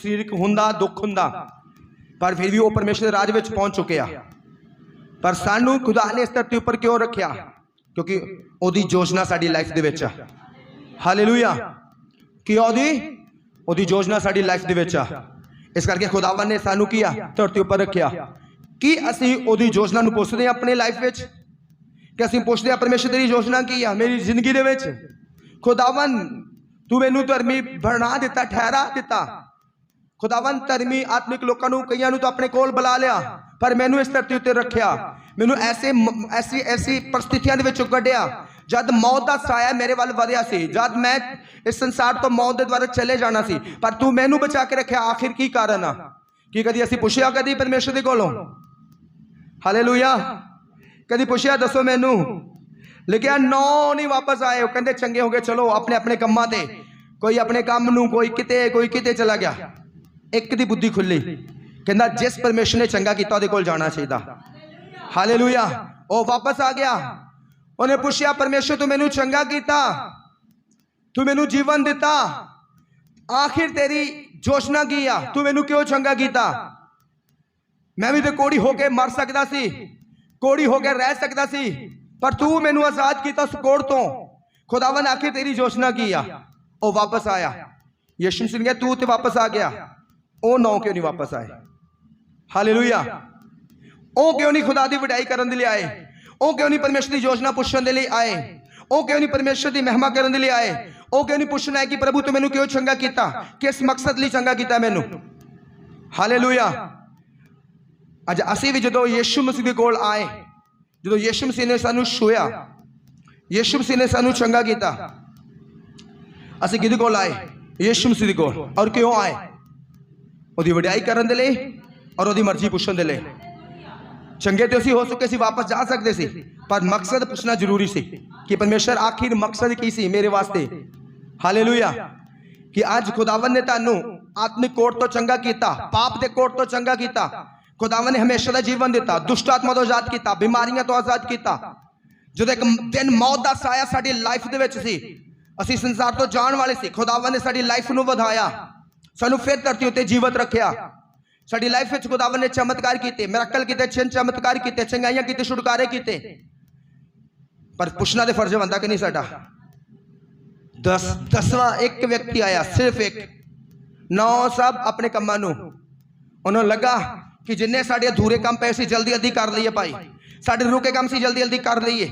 ਸਰੀਰਕ ਹੁੰਦਾ ਦੁੱਖ ਹੁੰਦਾ, पर फिर भी वो परमेश्वर के राज में पहुंच चुके हैं। पर सानू खुदा ने इस धरती पर क्यों रखा? क्योंकि ओदी योजना साडी लाइफ दे विच है। हालेलुया। कि ओदी योजना साडी लाइफ दे विच है। इस करके खुदावन ने सानू किया धरती पर रखा कि असी ओदी योजना नू पुछदे हां अपने लाइफ विच, कि असी पुछदे हां परमेश्वर तेरी योजना की है मेरी जिंदगी दे विच। खुदावन तू मैनू धर्मी बना दिता, ठहरा दिता। खुदावन धर्मी आत्मिक लोगों को कईयां नू तो अपने कोल बुला लिया, पर मैनू इस धरती उत्ते रखिया, मैनू ऐसी ऐसी परिस्थितियों के कढ़िया जब मौत का साया मेरे वाल वधिया सी, जब मैं इस संसार तो मौत के द्वारा चले जाना सी, पर तू मैनू बचा के रखिया। आखिर की कारण आ कि कदी असी पुछया कदी परमेश्वर दे कोलों? हालेलुया। कदी पुछया दसो मैनू? लिखिया 9 नहीं वापस आए। वो कहते चंगे हो गए, चलो अपने अपने कामां ते, कोई अपने काम नू, कोई किते चला गया। एक दी बुद्धि खुली, कहना जिस परमेश्वर ने चंगा किया उहदे कोल जाना चाहिए। हालेलुया। वो वापस आ गया, उन्हें पूछा परमेश्वर तू मैनू चंगा किया, तू मैनू जीवन दिता, आखिर तेरी योजना की आ, तू मैनू क्यों चंगा किया? मैं भी तो कोड़ी होके मर सकता सी, कोड़ी होके रह सकता सी, पर तू मैनू आजाद किया उस कोड़ तो। खुदावन आखिर तेरी योजना की आ? वो वापस आया। यीशु मसीह ने तू तो वापस आ गया, ਉਹ 9 क्यों नहीं वापस आए? हालेलुया। ਉਹ क्यों नहीं खुदा की वडाई करने के लिए आए? ਉਹ क्यों नहीं परमेश्वर की योजना पुछने के लिए आए? ਉਹ क्यों नहीं परमेश्वर की महिमा करने के लिए आए? ਉਹ क्यों नहीं पूछना है कि प्रभु तू मैनू क्यों चंगा किया, किस मकसद लिए चंगा किया मैनू? हालेलुया। अज असी भी जो यीशु मसीह के कोल आए, जो यीशु मसीह ने सानू छुया, यीशु मसीह ने सानू चंगा किया, असी किहदे कोल आए? यीशु मसीह के कोल। और क्यों आए? ਉਹਦੀ ਵਡਿਆਈ ਕਰਨ ਦੇ ਲਈ और ਉਹਦੀ मर्जी पुछण दे ਲਈ। चंगे तो असी हो चुके सी, वापस जा सकते सी, पर मकसद पुछना जरूरी सी कि परमेश्वर आखिर मकसद की सी मेरे वास्ते। हालेलुया। कि अज खुदावन ने तुहानू आत्मिक कोट तो चंगा किया, पाप के कोट तो चंगा किया, खुदावन ने हमेशा का जीवन दिता, दुष्ट आत्मा तो आजाद किया, बीमारियां तो आजाद किया। जो एक दिन मौत का साया साडी लाइफ दे विच सी, असी संसार तो जाण वाले सी, खुदावन ने साडी लाइफ नू वधाया, सानू फिर धरती उत्ते जीवित रखिया। साडी लाइफ में खुदावन ने चमत्कार किए, मिराकल किए, चिन्ह चमत्कार किए, चंगाइयां किए, छुटकारे किए, पर पुछना तो फर्ज बनता कि नहीं साडा? 10वां एक व्यक्ति आया, सिर्फ एक। 9 सब अपने कामां नू, उन्होंने लगा कि जिन्ने साडे अधूरे काम पे सी जल्दी जल्दी कर लईए भाई, साडे रुके काम सी जल्दी जल्दी कर लईए,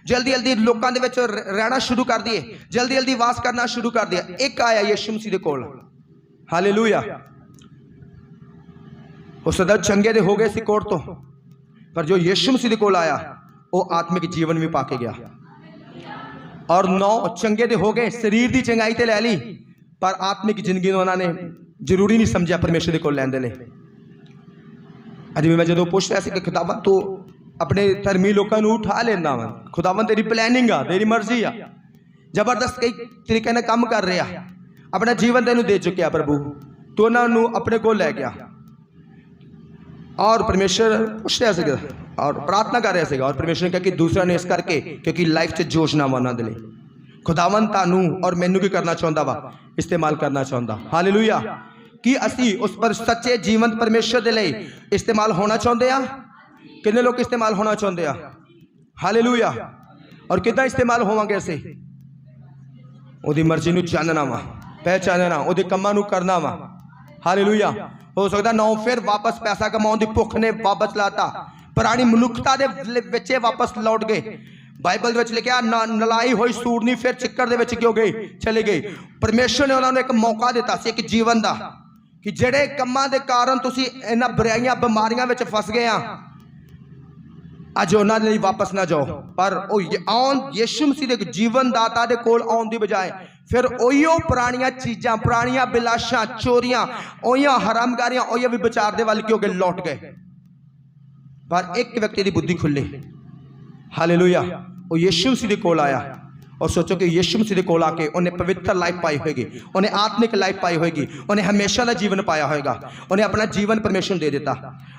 जल्दी जल्दी लोगों के विच रहना शुरू कर दिए, जल्दी जल्दी वास करना शुरू कर दिया। एक आया यीशु मसीह दे कोल। हालेलुया। वो सदा चंगे दे हो गए सी कोट तो, पर जो यीशु मसीह दे कोल आया वो आत्मिक जीवन भी पाके गया। और 9 चंगे दे हो गए, शरीर की चंगाई तो लै ली, पर आत्मिक जिंदगी उन्होंने जरूरी नहीं समझा परमेश्वर दे कोल लैण दे लई। अज भी मैं जो पूछ रहा कि खुदावन तू अपने धर्मी लोगों को उठा लेना वा, खुदावन तेरी प्लैनिंग आ, तेरी मर्जी आ, जबरदस्त कई तरीके ने काम कर रहा, अपना जीवन तेनू दे चुके प्रभु, तो उन्होंने अपने को लै गया। और परमेश्वर पूछ रहा है और प्रार्थना कर रहा है, और परमेश्वर ने कहा कि दूसरा ने इस करके क्योंकि लाइफ से योजना वा उन्होंने दे लई। खुदावन तानू और मैनू की करना चाहता वा, इस्तेमाल करना चाहता। हालेलुया। कि असी उस पर सच्चे जीवंत परमेश्वर के लिए इस्तेमाल होना चाहते हैं? कितने लोग इस्तेमाल होना चाहते हैं? हालेलुया। और कितना इस्तेमाल होवांगे असी? उहदी मर्जी नू जानना वा, पहचानना, उहदे कम्मां नू करना वा। हालेलुया। हो सकता 9 फिर वापस पैसा कमाने की भुख ने वापस लाता, पुरानी मनुखता दे विच वापस लौट गए। बाइबल में लिखा नलाई हुई सूरनी फिर चिक्कड़ दे विच क्यों गई, चली गई। परमेश्वर ने उन्होंने एक मौका दिता सी, एक जीवन का, कि जेड़े कम्मां दे कारण तुसी इन्हां बुराइयां बीमारियां विच फस गए आ, अज उन्होंने लिए वापस ना जाओ, पर आउन यीशु मसीह दे जीवन दाता दे कोल आउण दी बजाय फिर ओहियो पुरानियां चीज़ां, पुरानियां बिलाशां, चोरियां, ओहियां हरामगारियां, ओहियो भी विचार दे वाल क्यों गए, लौट गए। पर एक व्यक्ति की बुद्धि खुली। हालेलुया। वो यीशु मसीह दे कोल आया और सोचो कि यीशु मसीह दे कोल आके उन्हें पवित्र लाइफ पाई होगी, उन्हें आत्मिक लाइफ पाई होगी, उन्हें हमेशा का जीवन पाया होगा, उन्हें अपना जीवन परमेश्वर दे दिता।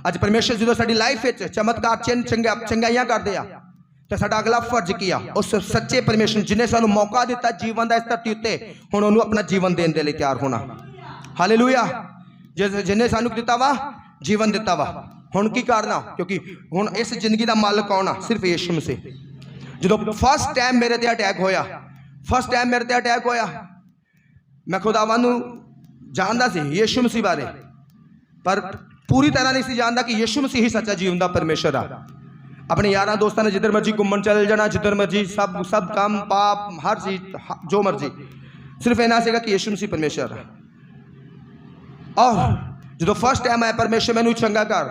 अज परमेश्वर जो साडी लाइफ में चमत्कार चिन्ह चंगाइयां करते हैं, तो साडा अगला फर्ज किया उस सच्चे परमेश्वर जिन्हें सानू मौका दिता जीवन का इस धरती उत्ते, हुण उन्होंने अपना जीवन देने के लिए तैयार होना। हालेलुया। जिन्हें सानू दिता वा जीवन दिता वा। हुण की करना, क्योंकि हुण इस जिंदगी का मालिक कौन आ? सिर्फ यीशु मसीह। जो फर्स्ट टाइम मेरे ते अटैक होया, फर्स्ट टाइम मेरे ते अटैक होया, मैं खुदावन नू जानदा सी यीशु मसीह बारे, पर पूरी तरह नहीं सी जानदा कि यीशु मसीह ही सच्चा जीवन दा परमेश्वर आ। अपने यारां दोस्तां ने जिधर मर्जी घूमन चले जाना, जिधर मर्जी सब काम पाप हर चीज जो मर्जी, सिर्फ इन्ना सीगा कि यीशु मसीह परमेश्वर है। और जो फर्स्ट टाइम आया परमेश्वर मैनू चंगा कर,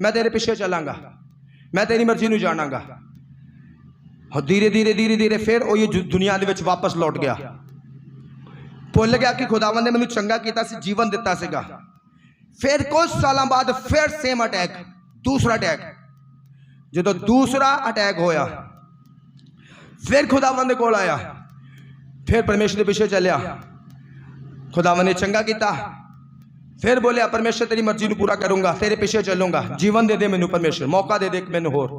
मैं तेरे पिछे चलांगा, मैं तेरी मर्जी नू जानांगा। और धीरे धीरे धीरे धीरे फिर वो ये दुनिया दे विच वापस लौट गया, भुल गया कि खुदावन ने मैनू चंगा कीता सी, जीवन दिता सीगा। फिर कुछ सालों बाद फिर सेम अटैक, दूसरा अटैक। जो दूसरा अटैक होया, फिर खुदावन दे कोल आया, फिर परमेश्वर के पिछे चलिया, खुदावन ने चंगा किया। फिर बोलिया परमेश्वर तेरी मर्जी नू पूरा करूंगा, तेरे पिछे चलूंगा, जीवन दे दे मैनू परमेश्वर, मौका दे दे मैनू होर।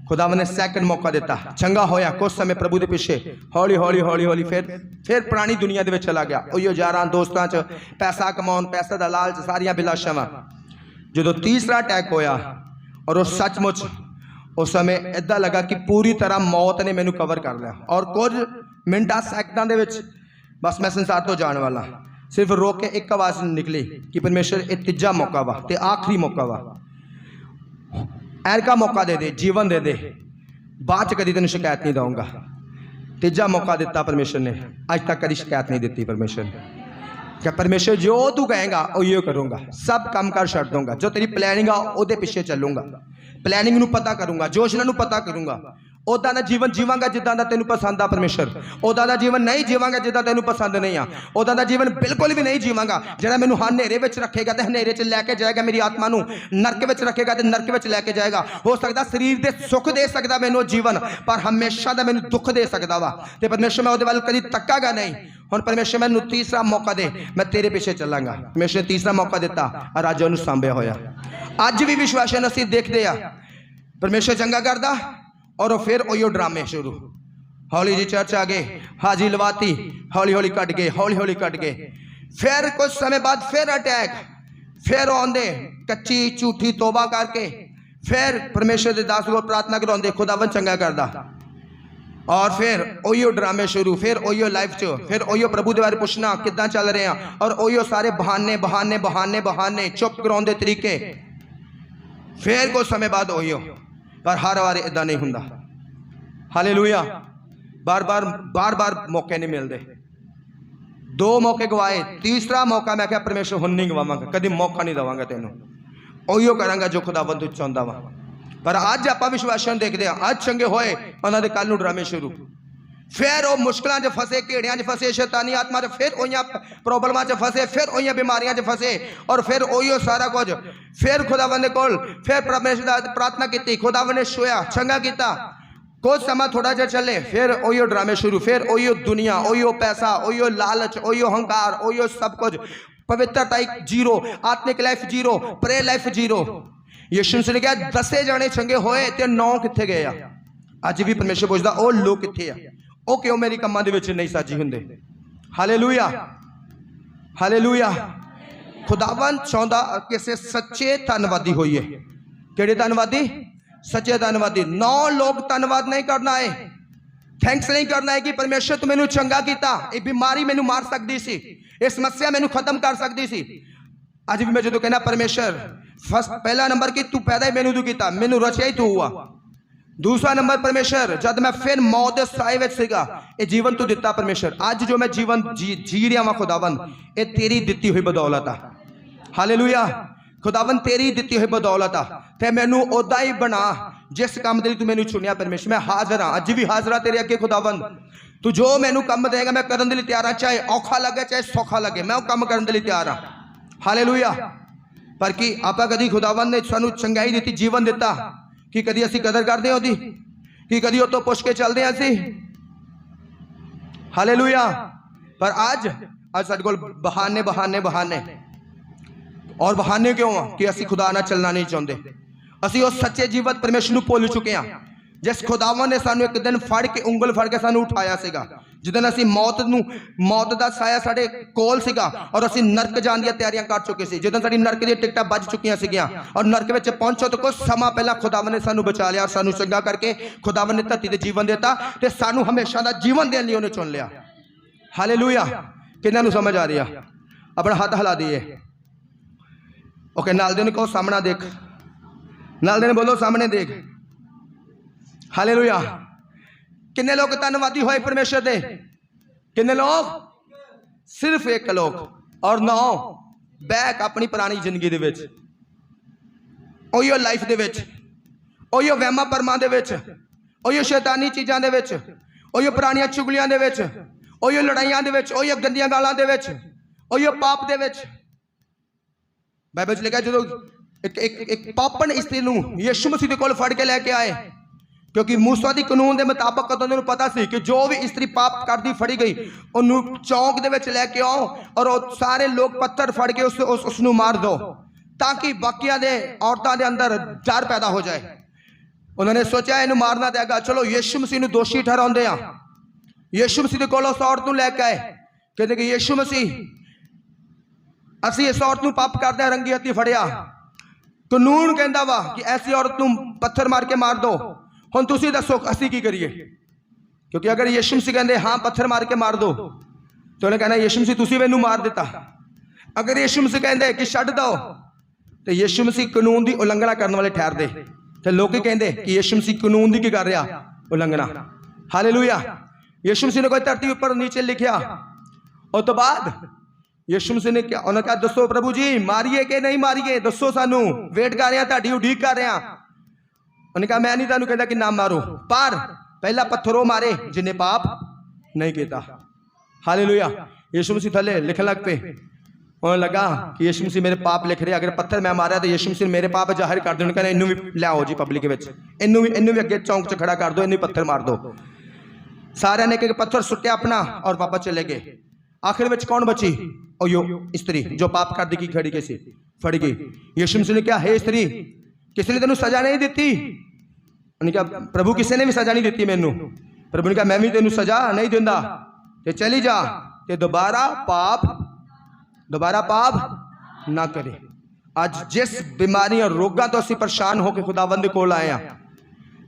खुदावन ने सैकंड मौका दिता, चंगा होया। कुछ समय प्रभु के पिछे हौली हौली हौली हौली फिर पुरानी दुनिया दे विच चला गया, उहियो यारां दोस्तां च पैसा कमाउण, पैसे दा लालच, सारियां बिलाशावां। जो तीसरा अटैक होया और वो सचमुच उस समय इदा लगा कि पूरी तरह मौत ने मैनू कवर कर लिया, और कुछ मिनटां सैकंडां दे विच बस मैं संसार तो जाने वाला। सिर्फ रोक के एक आवाज़ निकली कि परमेश्वर ये तीजा मौका वा ते आखिरी मौका वा, ऐरका मौका दे दे, जीवन दे दे, बाद च कभी तेन शिकायत नहीं दूंगा। तीजा मौका दिता परमेश्वर ने, अज तक कभी शिकायत नहीं दी परमेश्वर ने। क्या परमेश्वर जो तू कहेगा उहियो करूँगा, सब काम कर छड्ड दूंगा, जो तेरी प्लैनिंग आ उहदे पिछे चलूँगा, प्लैनिंग नू पता करूँगा, योजना नू पता करूँगा। उदा दा जीवन जीवांगा जिदा दा तेनू पसंद आ परमेश्वर, उदा दा जीवन नहीं जीवांगा जिदा तेनू पसंद नहीं आ, उदा दा जीवन बिल्कुल भी नहीं जीवांगा जिहड़ा मैनू हनेरे विच रखेगा ते हनेरे च लैके जाएगा, मेरी आत्मा नू नरक विच रखेगा ते नरक विच लैके जाएगा। हो सकदा शरीर दे सुख दे सकदा मैनू जीवन, पर हमेशा दा मैनू दुख दे सकदा वा, ते परमेश्वर मैं उहदे वल कदी तकागा नहीं। हुण परमेश्वर मैनू तीसरा मौका दे, मैं तेरे पिछे चलांगा। परमेश्वर ने तीसरा मौका दिता और अज उहनू सांभिया होया। अज भी विश्वासी नसीब देखदे आ परमेश्वर चंगा करदा, और फिर उहियो ड्रामे शुरू। हौली जी चर्च आ गए, हाजी लवाती, हौली हौली कट गए, हौली हौली कट गए। फिर कुछ समय बाद फिर अटैक, फिर आंदे कच्ची झूठी तोबा करके, फिर परमेश्वर के दास को प्रार्थना करांदे, खुदावन चंगा करदा। और फिर उहियो ड्रामे शुरू, फिर उहियो लाइफ च, फिर उहियो प्रभु के बारे पुछना किदां चल रहे हैं, और उहियो सारे बहाने बहाने बहाने बहाने, चुप कराउंदे तरीके। फिर कुछ समय बाद उहियो, पर हर बार इदा नहीं हुंदा। हालेलुया। बार बार मौके नहीं मिलते। दो मौके गवाए, तीसरा मौका मैं क्या परमेश्वर हुण नहीं गवावांगा, कभी मौका नहीं देवांगा तेनों, उहियो करांगा जो खुदावंद चाहुंदा वा। पर अज आपां विश्वासियां नूं देखदे आ, अज चंगे होए, उन्हां दे कल नूं ड्रामे शुरू। फिर वो मुश्किलों च फसे, घेड़ियां च फसे, शैतानी आत्मा च, फिर उहियां प्रॉब्लमां च फसे, फिर उहियां बीमारियां च फसे, और फिर उहियो सारा कुछ। फिर खुदावंद दे कोल फिर परमेश्वर दी प्रार्थना की, खुदावंद ने छुया, चंगा किया। कुछ समय थोड़ा जिहा चले, फिर उहियो ड्रामे शुरू, फिर उहियो दुनिया, उहियो पैसा, उहियो लालच, उहियो अहंकार, उहियो सब कुछ। पवित्रता जीरो, आत्मिक लाइफ जीरो, प्रे लाइफ जीरो। यीशु मसीह ने कहा 10 जने चंगे होए ते 9 कित्थे गए आ। अज भी परमेश्वर पुछदा ओ लोग कित्थे आ, ओ क्यों मेरी कम्मां दे विच नहीं साजी हुंदे। Hallelujah, hallelujah. खुदावन चाहुंदा किसे सच्चे धन्नवादी होइए। किहड़े धन्नवादी? सच्चे धन्नवादी। 9 लोग धन्नवाद नहीं करना है, थैंक्स नहीं करना है कि परमेश्वर तू मैनू चंगा कीता, ये बीमारी मैनू मार सकती सी, ये समस्या मैनू खत्म कर सकती सी। अज भी मैं जो कहना परमेश्वर फर्स्ट पहला नंबर कि तू पैदा ही मैनू तू कीता, मैनू रचिया ही तू हुआ। दूसरा नंबर परमेश्वर जब मैं फिर मौत के साए विच सीगा, ये जीवन तू दिता परमेश्वर। अज जो मैं जीवन जी रहा वा खुदावंद, ये तेरी दिती हुई बदौलत आ। हालेलुया। खुदावंद तेरी दिती हुई बदौलत आ, ते मैनू उदा ही बना जिस काम के लिए तू मैनू चुनिया परमेश्वर। मैं हाजिर हाँ, अज भी हाजिर हाँ तेरे अगे खुदावंद। तू जो मैनू काम देगा मैं करने के लिए तैयार हाँ, चाहे औखा लगे चाहे सौखा लगे, मैं वो काम करने के लिए तैयार हाँ। हालेलुया। पर कि आप कभी खुदावंद ने सानू चंगाई दी, जीवन दिता, कि कभी असी कदर करते होती, कि कभी उतो पुछ के चलते हैं असी। हालेलुया। पर अज साडे कोल बहाने बहाने बहाने, और बहाने क्यों आ कि असी खुदा ना चलना नहीं चाहते। असी उस सच्चे जीवत परमेश्वर को भुल चुके हैं, जिस खुदावन ने सानू एक दिन फड़ के उंगल फड़ के सानू उठाया सीगा, जिदन असी मौत का साया साढ़े कोल सीगा और असी नरक जाने दी तैयारियां कर चुके सी। जिदन साडी नरक दी टिकटां बज चुकियां सीगियां और नरक विच पहुंचो तो कुछ समा पहला खुदावन ने सानू बचा लिया और सानू चंगा करके खुदावन ने धरती ते जीवन देता ते सानू हमेशा दा जीवन देने लई उहने चुन लिया। हालेलुया। किन्हां नू समझ आ रही है? अपना हाथ हिला दिए। ओके, नाल दे नूं कहो सामना देख, नाल दे बोलो सामने देख। हालेलुया। किन्ने लोग धन्नवादी होए परमेश्वर दे? किन्ने लोग? सिर्फ एक लोग, और 9 बैक अपनी पुरानी जिंदगी दे विच, ओहियो लाइफ दे विच, ओहियो वहमां भरमां दे विच, ओहियो शैतानी चीज़ां दे विच, ओहियो पुरानियां चुगलियां दे विच, ओहियो लड़ाइयां दे विच, ओहियो गंदियां गालां दे विच, ओहियो पाप दे विच। बाइबल च लिखा जो एक पापन इस्त्री नूं यीशु मसीह दे कोल फड़ के लैके आए, क्योंकि मूसा दी कानून के मुताबिक उन्होंने पता सी कि जो भी इस्त्री पाप करती फड़ी गई उन्होंने चौंक दे विच लैके आओ और सारे लोग पत्थर फड़ के उसनू मार दो, ताकि बाकिया दे औरतां दे अंदर डर पैदा हो जाए। उन्होंने सोचा इन्हू मारना देगा, चलो यीशु मसीह नू दोषी ठहराउंदे आ। यीशु मसीह दे कोल उस औरत नू लैके आए, कहते कि यीशु मसीह असी इस औरत नू पाप करदे रंगी हत्थी फड़िया, कानून कहंदा वा कि ऐसी औरत नू पत्थर मार के मार दो, हुण तुसीं दसो असी की करिए? क्योंकि अगर यीशु मसीह कहते हाँ पत्थर मार के मार दो तो उन्हें कहना यीशु मसीह तुसीं मैनू मार दिता। अगर यीशु मसीह कहते कि छड्ड दो तो यीशु मसीह कानून की उलंघना करने वाले ठहरदे, तो लोग कहते कि यीशु मसीह कानून की कर रहा उलंघना। हालेलुया। यीशु मसीह ने कोई धरती ऊपर नीचे लिखा, उस तो बाद यीशु मसीह ने क्या उन्होंने कहा दसो प्रभु जी मारिए कि नहीं मारिए, दसो सानू, वेट कर रहे हैं, तुहाडी उडीक कर रहे हैं। उन्होंने कहा मैं नहीं तुहानू कहता कि ना मारो, पर पहला पत्थर वो मारे जिन्हें पाप नहीं किया। हालेलुया। यीशु मसीह थले लिखने लग पे, उन्हें लगा कि यीशु मसीह मेरे पाप लिख रहे, अगर पत्थर मैं मारा तो यीशु मसीह मेरे पाप जाहिर कर दो। उन्होंने कहा इनू भी लियाओ जी पब्लिक में, इनू भी अगे चौंक च खड़ा कर दो, इनू पत्थर मार दो। सारे ने एक पत्थर सुट्या अपना और वापस चले गए। आखिर में कौन बची? ओयो स्त्री जो पाप कर दी खड़ी के सी फड़ गई। यीशु मसीह ने कहा हे स्त्री किसी ने तेन सजा नहीं दी? उन्होंने कहा प्रभु किसी ने भी सजा नहीं दी मैनू। प्रभु ने कहा मैं भी तेन सजा नहीं दिंदा, ते चली जा ते दोबारा पाप ना करे। आज जिस बीमारी और रोगों तो असी परेशान होकर खुदावंद कोल आए हैं,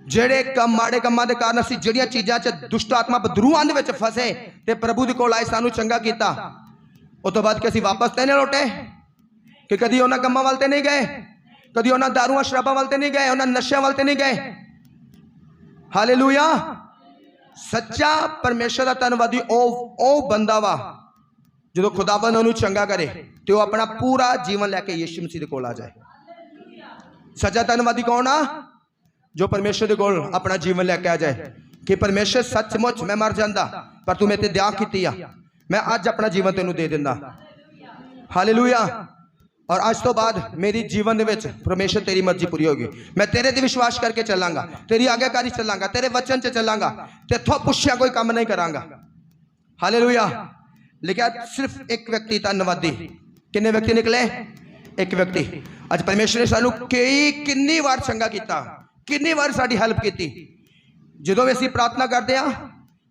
जेड़े कम माड़े कमां दे कारण असी जिहड़ियां चीज़ां च दुष्ट आत्मा बदरूहां दे विच फसे ते प्रभु दे कोल आए सानू चंगा कीता, उस तो बाद कि असी वापस ते नहीं लौटे कि कदी उन्हां कम्मां वल ते नहीं गए, कदी उन्हां दारूआं शराबां वल ते नहीं गए, उन्हां नशियां वल ते नहीं गए। हालेलुया। सच्चा परमेश्वर का धन्नवादी ओ बंदा वा जो खुदाबंद उन्होंने चंगा करे तो अपना पूरा जीवन लैके यीशु मसीह दे कोल आ जाए। सच्चा धन्नवादी कौन आ? जो परमेश्वर दे कोल अपना जीवन लैके आ जाए कि परमेश्वर सचमुच मैं मर जाता पर तू मेरे ते दया कीती आ, मैं अज अपना जीवन तेनू दे दिंदा। हालेलुया। और आज तो बाद मेरी जीवन दे विच परमेश्वर तेरी मर्जी पूरी होगी। मैं तेरे ते विश्वास करके चलांगा, तेरी आज्ञाकारी चलांगा, तेरे वचन च चलांगा, तेथों पुछया कोई काम नहीं करांगा। हालेलुया। लिखा सिर्फ एक व्यक्ति धन्नवादी। कितने व्यक्ति निकले? एक व्यक्ति। अज परमेश्वर ने सानू कितनी बार चंगा किया, कितनी बार साडी हेल्प की। जो भी असीं प्रार्थना करते हैं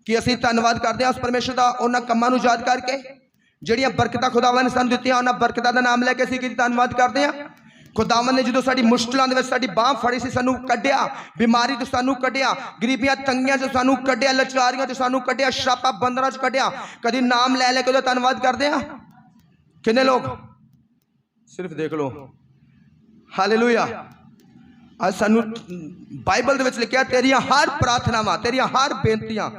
कि असीं धन्नवाद करते हैं उस परमेश्वर का, उन्होंने कामां नूं याद करके ਜਿਹੜੀਆਂ बरकतां खुदावन ने सानू दित्तियां उन्हां बरकतां दा नाम लैके असीं धन्नवाद करते हैं। खुदावन ने जो साडी मुश्किलां दे विच साडी बांह फड़ी सी, सानू कढिया, बीमारी तो सानू कढिया, गरीबियां तंगियां चों सानू कढिया, लाचारियां चों सानू कढिया, श्रापां बंदरां चों कढिया। कदी नाम लै लै के उहदा धन्नवाद करते हैं? कितने लोग? सिर्फ देख लो। हालेलुया। आज सानू बाइबल दे विच लिखिया तेरियां हर प्रार्थनावां, तेरियां हर बेनतियां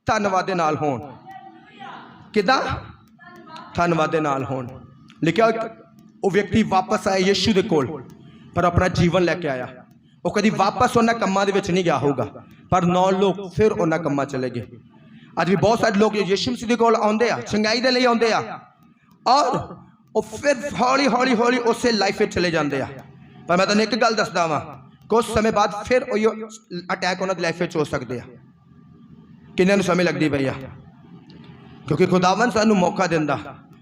धन्नवाद दे नाल होण। किदां? धन्नवाद दे नाल होण। लिखिया वो व्यक्ति वापस आया यीशु दे कोल पर अपना जीवन लैके आया। वो कभी वापस उन्होंने कम्मां दे विच नहीं गया होगा, पर 9 लोग फिर उन्होंने कम्मां चले गए। अज भी बहुत सारे लोग यीशु मसीह दे कोल आउंदे आ, चंगाई दे लई आउंदे आ, और वो फिर हौली हौली हौली उस लाइफ में चले जाते हैं। पर मैं तुहानूं एक गल दसदा वां, कुछ समय बाद फिर वो अटैक उन्होंने लाइफ में हो सकते हैं। किन्हां नूं समय लगदी पई आ? क्योंकि खुदावन सानू मौका दिंदा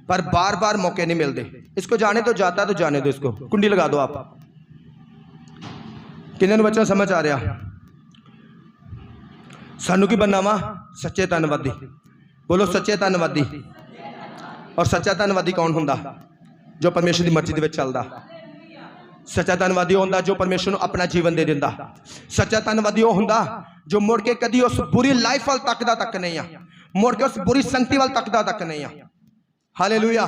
पर बार बार मौके नहीं मिलते। इसको जाने तो जाता तो जाने दो, इसको कुंडी लगा दो आप। किन्हां नूं बच्चा समझ आ रहा? सानू की बनना वा? सच्चे धन्नवादी। बोलो सच्चे धन्नवादी। और सच्चा धन्नवादी कौन हुंदा? जो परमेश्वर की मर्जी दे विच चलदा। सच्चा धन्नवादी हुंदा जो परमेश्वर नूं अपना जीवन दे दिंदा। सच्चा धन्नवादी वो हुंदा जो मुड़ के कदी उस बुरी लाइफ वाल तकदा तक नहीं आ, मुड़ के उस बुरी संगति वाल तकदा तक नहीं आ। हालेलुया।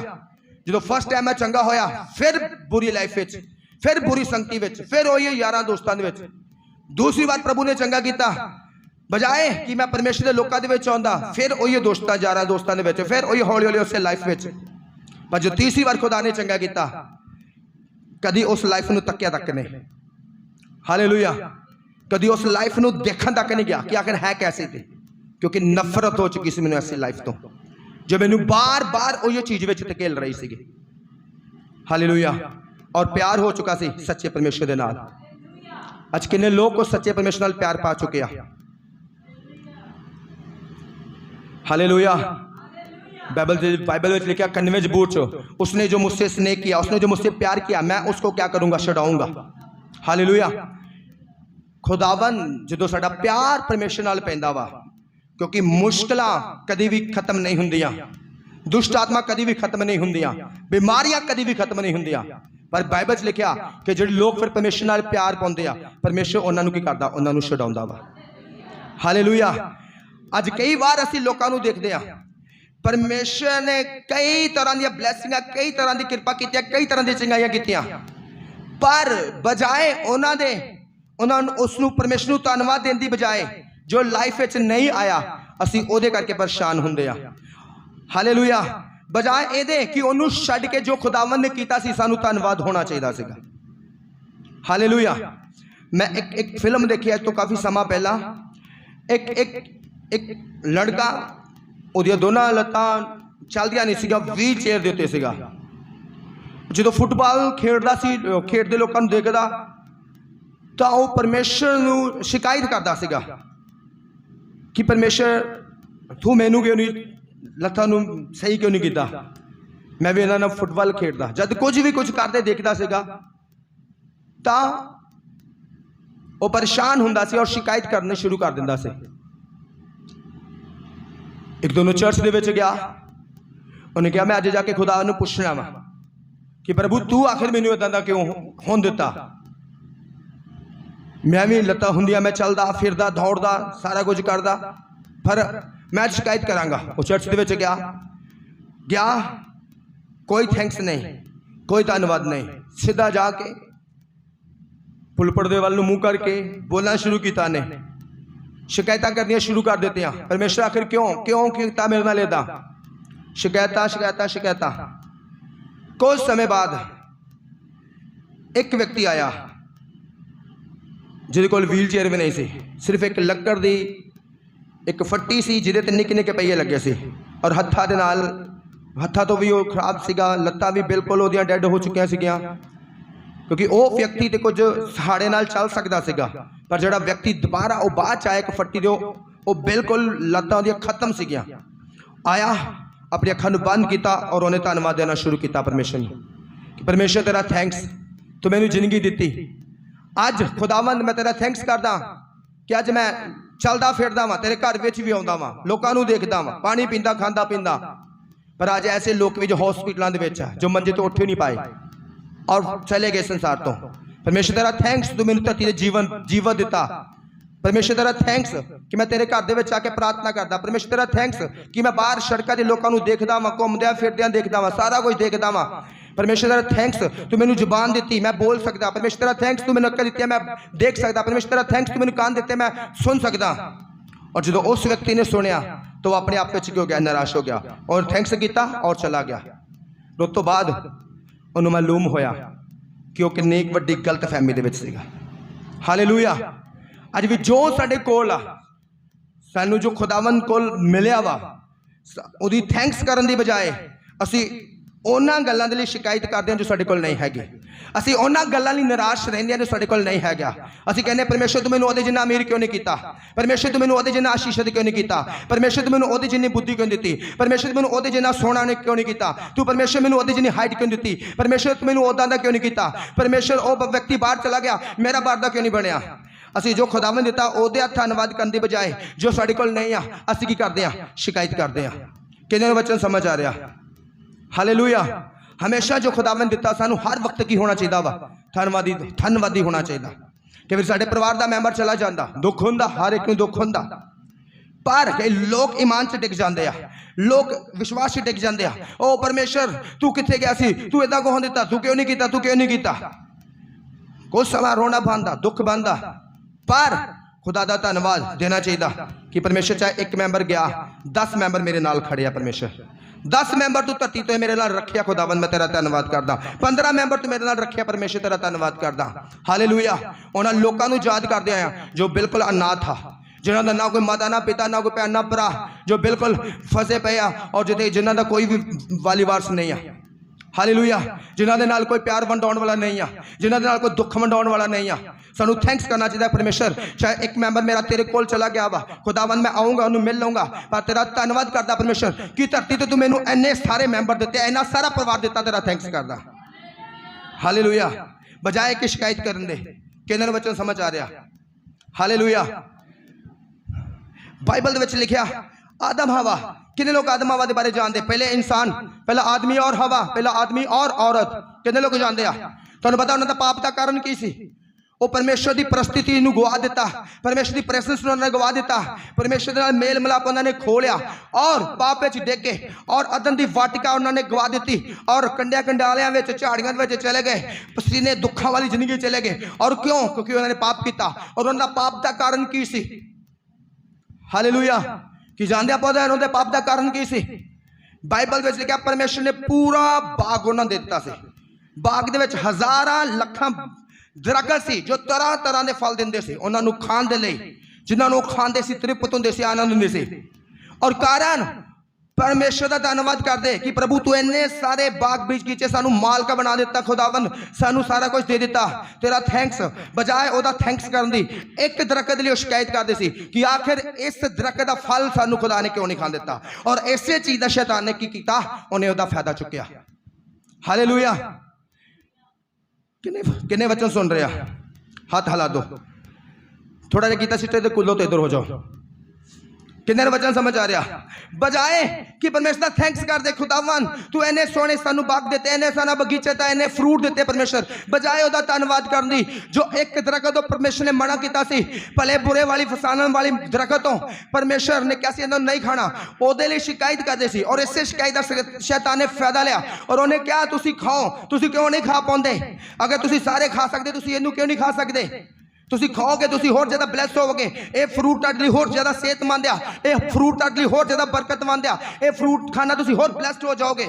जो फर्स्ट टाइम मैं चंगा होया, फिर बुरी लाइफ विच, फिर बुरी संगति विच, फिर वही यारां दोस्तां दे विच। दूसरी बार प्रभु ने चंगा किया, बजाए कि मैं परमेश्वर के लोगों के विच आउंदा, फिर वही दोस्तां यारां दोस्तां दे विच, फिर वही हौली हौली उस लाइफ विच। पर जो तीसरी बार खुदा ने चंगा किया, कदी उस लाइफ नूं तक्या तक नहीं। हालेलुया। कदी उस लाइफ नूं देखण तक नहीं गया कि आखिर है कैसे थी, क्योंकि नफरत हो चुकी सी मैनूं ऐसी लाइफ तो, जो मैनूं बार बार वही चीज विच धकेल रही सी। हालेलुया। और प्यार हो चुका सी सच्चे परमेश्वर दे नाल। अज किन्ने लोग को सच्चे परमेश्वर नाल प्यार पा चुके हैं। हालेलुया। बाइबल में लिखा 91 जबूर च, उसने जो मुझसे स्नेह किया, उसने जो मुझसे प्यार किया, मैं उसको क्या करूंगा? छड़ाऊंगा। हालेलुया। खुदावन जो साडा प्यार परमेश्वर नाल पैंदा वा, क्योंकि मुश्किलां कदी भी खत्म नहीं हुंदियां, दुष्ट आत्मा कदी भी खत्म नहीं हुंदियां, बीमारियां कदी भी खत्म नहीं हुंदियां। पर बाइबल च लिखा कि जो लोग फिर परमेश्वर नाल प्यार पाउंदे आ, परमेश्वर उन्हां नूं की करदा? उन्हां नूं छड़ाउंदा वा। हालेलुया। अज कई बार असीं लोकां नूं देखदे आ, परमेश्वर ने कई तरह दी ब्लैसिंगां, कई तरह की कृपा की, कई तरह की चंगाइयां कीतियां, पर बजाए उन्होंने उसनूं परमेश्वर नूं धन्नवाद देने की बजाय जो लाइफ विच नहीं आया, असीं ओहदे करके परेशान हुंदे आ। हालेलुया। बजाए इहदे कि उहनूं छड्ड के जो खुदावन ने कीता सी, सानूं धन्नवाद होना चाहिदा सीगा। हालेलुया। मैं एक फिल्म देखी अज तो काफ़ी समा पहला। एक लड़का, ਉਹਦੀਆਂ ਦੋਨਾਂ ਲੱਤਾਂ ਚੱਲਦੀਆਂ ਨਹੀਂ ਸੀਗਾ, ਵੀਲ ਚੇਅਰ ਦੇ ਉੱਤੇ ਸੀਗਾ। ਜਦੋਂ ਫੁੱਟਬਾਲ ਖੇਡਦਾ ਸੀ, ਖੇਡਦੇ ਲੋਕਾਂ ਨੂੰ ਦੇਖਦਾ ਤਾਂ ਉਹ ਪਰਮੇਸ਼ਰ ਨੂੰ ਸ਼ਿਕਾਇਤ ਕਰਦਾ ਸੀਗਾ ਕਿ ਪਰਮੇਸ਼ਰ ਤੂੰ ਮੈਨੂੰ ਕਿਉਂ ਨਹੀਂ ਲੱਤਾਂ ਨੂੰ ਸਹੀ ਕਿਉਂ ਨਹੀਂ ਕੀਤਾ? ਮੈਂ ਵੀ ਇਹਨਾਂ ਨਾਲ ਫੁੱਟਬਾਲ ਖੇਡਦਾ। ਜਦ ਕੁਝ ਵੀ ਕੁਝ ਕਰਦੇ ਦੇਖਦਾ ਸੀਗਾ ਤਾਂ ਉਹ ਪਰੇਸ਼ਾਨ ਹੁੰਦਾ ਸੀ ਔਰ ਸ਼ਿਕਾਇਤ ਕਰਨੀ ਸ਼ੁਰੂ ਕਰ ਦਿੰਦਾ ਸੀ। एक दोनों चर्च दे विच गया, उन्हें कहा मैं अज जाके खुदा नूं पुछना वा कि प्रभु तू आखिर मैनूं इदां दा क्यों होण दिता? मैं भी लत्तां हुंदियां, मैं चलदा फिरदा दौड़दा सारा कुछ करदा, पर मैं शिकायत करांगा। वो चर्च दे विच गया, कोई थैंक्स नहीं, कोई धन्नवाद नहीं, सीधा जाके पुलपट दे वल नूं मुंह करके बोलना शुरू किया ने, शिकायतां करनियां शुरू कर देते हैं। परमेश्वर आखिर क्यों क्यों किया मेरे नाल इदां? शिकायतां शिकायतां शिकायतां। कुछ समय बाद एक व्यक्ति आया जिहदे कोल व्हील चेयर भी नहीं सी, सिर्फ एक लक्कड़ दी एक फट्टी सी जिहदे ते निक्के निक्के पहिए लगे सी, और हत्थां दे नाल, हत्थां तो भी वो खराब सीगा, लत्तां भी बिल्कुल ओहदियां डैड हो चुकियां सीगियां, क्योंकि वो व्यक्ति तो कुछ सहारे नाल चल सकता सीगा, पर जिहड़ा व्यक्ति दोबारा वो बाद च आया एक फट्टी दे, वो बिल्कुल लत्तां ओहदियां खत्म सीगियां। आया, अपनी अखां नूं बंद किया और उन्हें धन्नवाद देना शुरू किया परमेश्वर ने कि परमेश्वर तेरा थैंक्स, तू मैनूं जिंदगी दित्ती। अज खुदावंद मैं तेरा थैंक्स करदा कि अज मैं चलदा फिरदा वां, तेरे घर विच भी आउंदा वां, लोकां नूं देखदा वां, पानी पींदा खांदा पींदा। पर अज ऐसे लोग भी जो हॉस्पिटलों के विच जो मंजे तो उठ ही नहीं पाए और चले गए संसार तो। परमेश्वर तेरा थैंक्स, तू मैनूं धरती दे जीवन दिता। परमेश्वर तेरा थैंक्स कि मैं तेरे घर दे विच आके प्रार्थना करदा। परमेश्वर तेरा थैंक्स कि मैं बाहर सड़कों के लोगों को देखदा वां, घूमदियां फिरदियां देखदा वां, सारा कुछ देखदा वां। परमेश्वर तेरा थैंक्स, तू मैनूं जुबान दी, मैं बोल सकदा। परमेश्वर तेरा थैंक्स, तू मैनूं अक्ल दी, मैं देख सकदा। परमेश्वर तेरा थैंक्स, तू मैनूं कान दिते, मैं सुन सकदा। और जो उस व्यक्ति ने सुनिया तो वह अपने आप में हो गया, निराश हो गया और थैंक्स किया और चला गया। उस तो बाद उन्होंने मालूम होया कि वह कितनी एक वड्डी गलत फहमी दे विच सीगा। हालेलुया। अज भी जो साडे कोल आ, सानू जो खुदावंद कोल मिलिया वा, उहदी थैंक्स करन दी बजाय असी उन्हां गल्लां दे लई शिकायत करदे हां जो साडे कोल नहीं हैगी। असी उन्हां गल्लां लई निराश रहिंदे हां जो साडे कोल नहीं हैगा। असी कहने परमेश्वर तू मैनूं ओहदे जिन्ना अमीर क्यों नहीं कीता? परमेश्वर तू मैनूं ओहदे जिन्ना आशीषित क्यों नहीं कीता? परमेश्वर तू मैनूं ओहदे जिन्नी बुद्धि क्यों दित्ती? परमेश्वर तू मैनूं ओहदे जिन्ना सोहना ने क्यों नहीं कीता? तू परमेश्वर मैनूं ओहदे जिन्नी हाइट क्यों दित्ती? परमेश्वर तू मैनूं ओहदा दा क्यों नहीं कीता? परमेश्वर ओह व्यक्ति बाहर चला गया, मेरा बाहर दा क्यों नहीं बनिया? ਅਸੀਂ ਜੋ ਖੁਦਾਵੰਦ ਦਿੱਤਾ ਉਹਦੇ ਧੰਨਵਾਦ ਕਰਨ ਦੀ ਬਜਾਏ ਜੋ ਸਾਡੇ ਕੋਲ ਨਹੀਂ ਆ ਅਸੀਂ ਕੀ ਕਰਦੇ ਆ ਸ਼ਿਕਾਇਤ ਕਰਦੇ ਆ ਕਿੰਨੇ ਨੂੰ ਵਚਨ ਸਮਝ ਆ ਰਿਹਾ ਹਾਲੇਲੂਇਆ ਹਮੇਸ਼ਾ ਜੋ ਖੁਦਾਵੰਦ ਦਿੱਤਾ ਸਾਨੂੰ ਹਰ ਵਕਤ ਕੀ ਹੋਣਾ ਚਾਹੀਦਾ ਵਾ ਧੰਨਵਾਦੀ ਹੋਣਾ ਚਾਹੀਦਾ ਕਿ ਫਿਰ ਸਾਡੇ ਪਰਿਵਾਰ ਦਾ ਮੈਂਬਰ ਚਲਾ ਜਾਂਦਾ ਦੁੱਖ ਹੁੰਦਾ ਹਰ ਇੱਕ ਨੂੰ ਦੁੱਖ ਹੁੰਦਾ पर कई लोग ईमान से टिक जाते हैं लोग विश्वास से टिक जाते हैं ओ परमेश्वर तू किथे गया सी तू इदा कौन दिता तू क्यों नहीं किया तू क्यों नहीं किया कुछ समय रोना बनता दुख बनता पर खुदा का धन्यवाद देना चाहिए कि परमेश्वर चाहे एक मैंबर गया 10 मैंबर मेरे नाल खड़े परमेश्वर 10 मैंबर तू धरती तो मेरे नाल रखिया खुदावन मैं तेरा धन्यवाद करदा 15 मैंबर तू मेरे नाल रखिया परमेश्वर तेरा धन्यवाद करदा हालेलुया उन्होंने लोगों को याद करते आया जो बिल्कुल अनाथ था जिन्होंने ना कोई माता ना पिता ना कोई भैन ना भरा जो बिल्कुल फसे पे और जिन्हों का कोई भी वाली वारस नहीं है हालेलुया जिन्होंने नाल कोई प्यार वंडाउण वाला नहीं है जिन्होंने नाल कोई दुख वंडाउण वाला नहीं है सानू थैंक्स करना चाहिए परमेश्वर चाहे एक मैंबर मेरा तेरे कोल चला गया वा खुदावन मैं आऊँगा उन्होंने मिल लूँगा पर तेरा धन्यवाद करता परमेश्वर कि धरती तो तू मैनू इन्ने सारे मैंबर दिते इन्ना सारा परिवार दिता तेरा थैंक्स करदा हालेलुया बजाए कि शिकायत करन दे किन्ने नूं वचन समझ आ रहा हालेलुया बाइबल दे विच लिखिया आदम हवा कितने लोग आदम हवा के बारे जानते पहले इंसान पहला आदमी और हवा पहला आदमी और औरत कितने लोग जानते हैं तुहानूं पता उन्हां दा पाप का कारण की सी वो परमेश्वर की परिस्थिति नूं गवा दिता परमेश्वर की प्रेजेंस नूं उन्होंने गवा दिता परमेश्वर दे नाल मेल मिलाप उन्होंने खो लिया और पाप विच डिग के और अदन की वाटिका उन्होंने गवा दी और कंडिया कंडालियां विच झाड़ियां विच चले गए पसीने दुखों वाली जिंदगी चले गए और क्यों क्योंकि उन्होंने पाप किया और उन्होंने पाप का कारण की सी हालेलुया कि जानते आप उन्होंने पाप का कारण की सी बाइबल में लिखा परमेश्वर ने पूरा बाग उन्होंने दे दिता सी बाग दे विच हज़ारां लखां दरखत सी जो तरह तरह के फल देंदे सी उन्होंने खाण दे लई जिन्हां नूं खांदे सी तृप्त हुंदे सी आनंद हुंदे सी और कारण परमेश्वर का धन्यवाद करते कि प्रभु तू इन्ने सारे बाग बीज कीचे सानू मालका बना दिता खुदावन सानू सारा कुछ दे दिता तेरा थैंक्स बजाय ओदा थैंक्स करन दी एक दरखत लिए शिकायत करते सी कि आखिर इस दरखत का फल सानू खुदा ने क्यों नहीं खान दिता और इसे चीज का शैतान ने की कीता उन्हें ओदा फायदा चुकया हालेलुया किन्ने वचन सुन रहे हाथ हिला दो थोड़ा जिहा कीता सिस्टर कुलो तो इधर हो जाओ किन्ने वचन समझ आ रहा बजाए कि परमेश्वर थैंक्स कर दे खुदावन तू इन्ने सोने सानू बाग देते इन्ने साना बगीचे ता इन्ने फ्रूट देते परमेश्वर बजाए ओदा धन्यवाद करन दी जो एक दरखत परमेश्वर ने मना किया सी भले बुरे वाली फसाने वाली दरखतों परमेश्वर ने कैसे इन्हों नहीं खाना ओदे लिए शिकायत करते सी और इससे शिकायत का शैतान ने फायदा लिया और उन्हें क्या तुसी खाओ तुसी क्यों नहीं खा पाते अगर तुसी सारे खा सकते तुसी इनू क्यों नहीं खा सकते तुसी खाओगे तुसी होर ज़्यादा ब्लैस होवोगे ये फ्रूट तुहाडे लई होर ज़्यादा सेहतमंद आ ये फ्रूट तुहाडे लई होर ज़्यादा बरकतमंद आ ये फ्रूट खाना तुसी होर ब्लैस्ड हो जाओगे